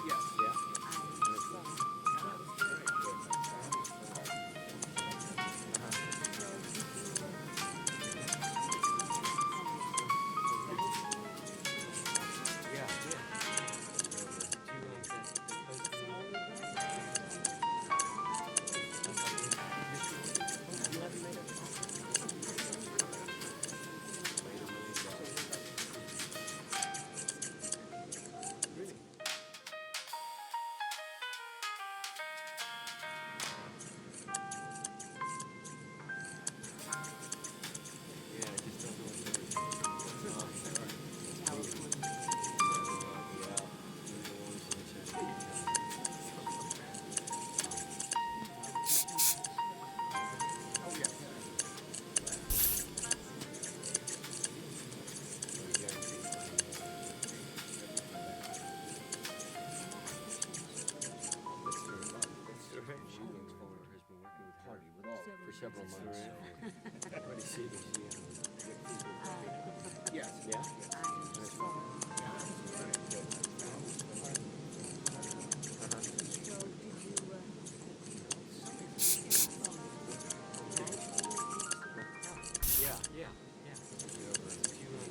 Yes, yeah. For several months. What is she? Yes, yeah. Yeah, yeah, yeah.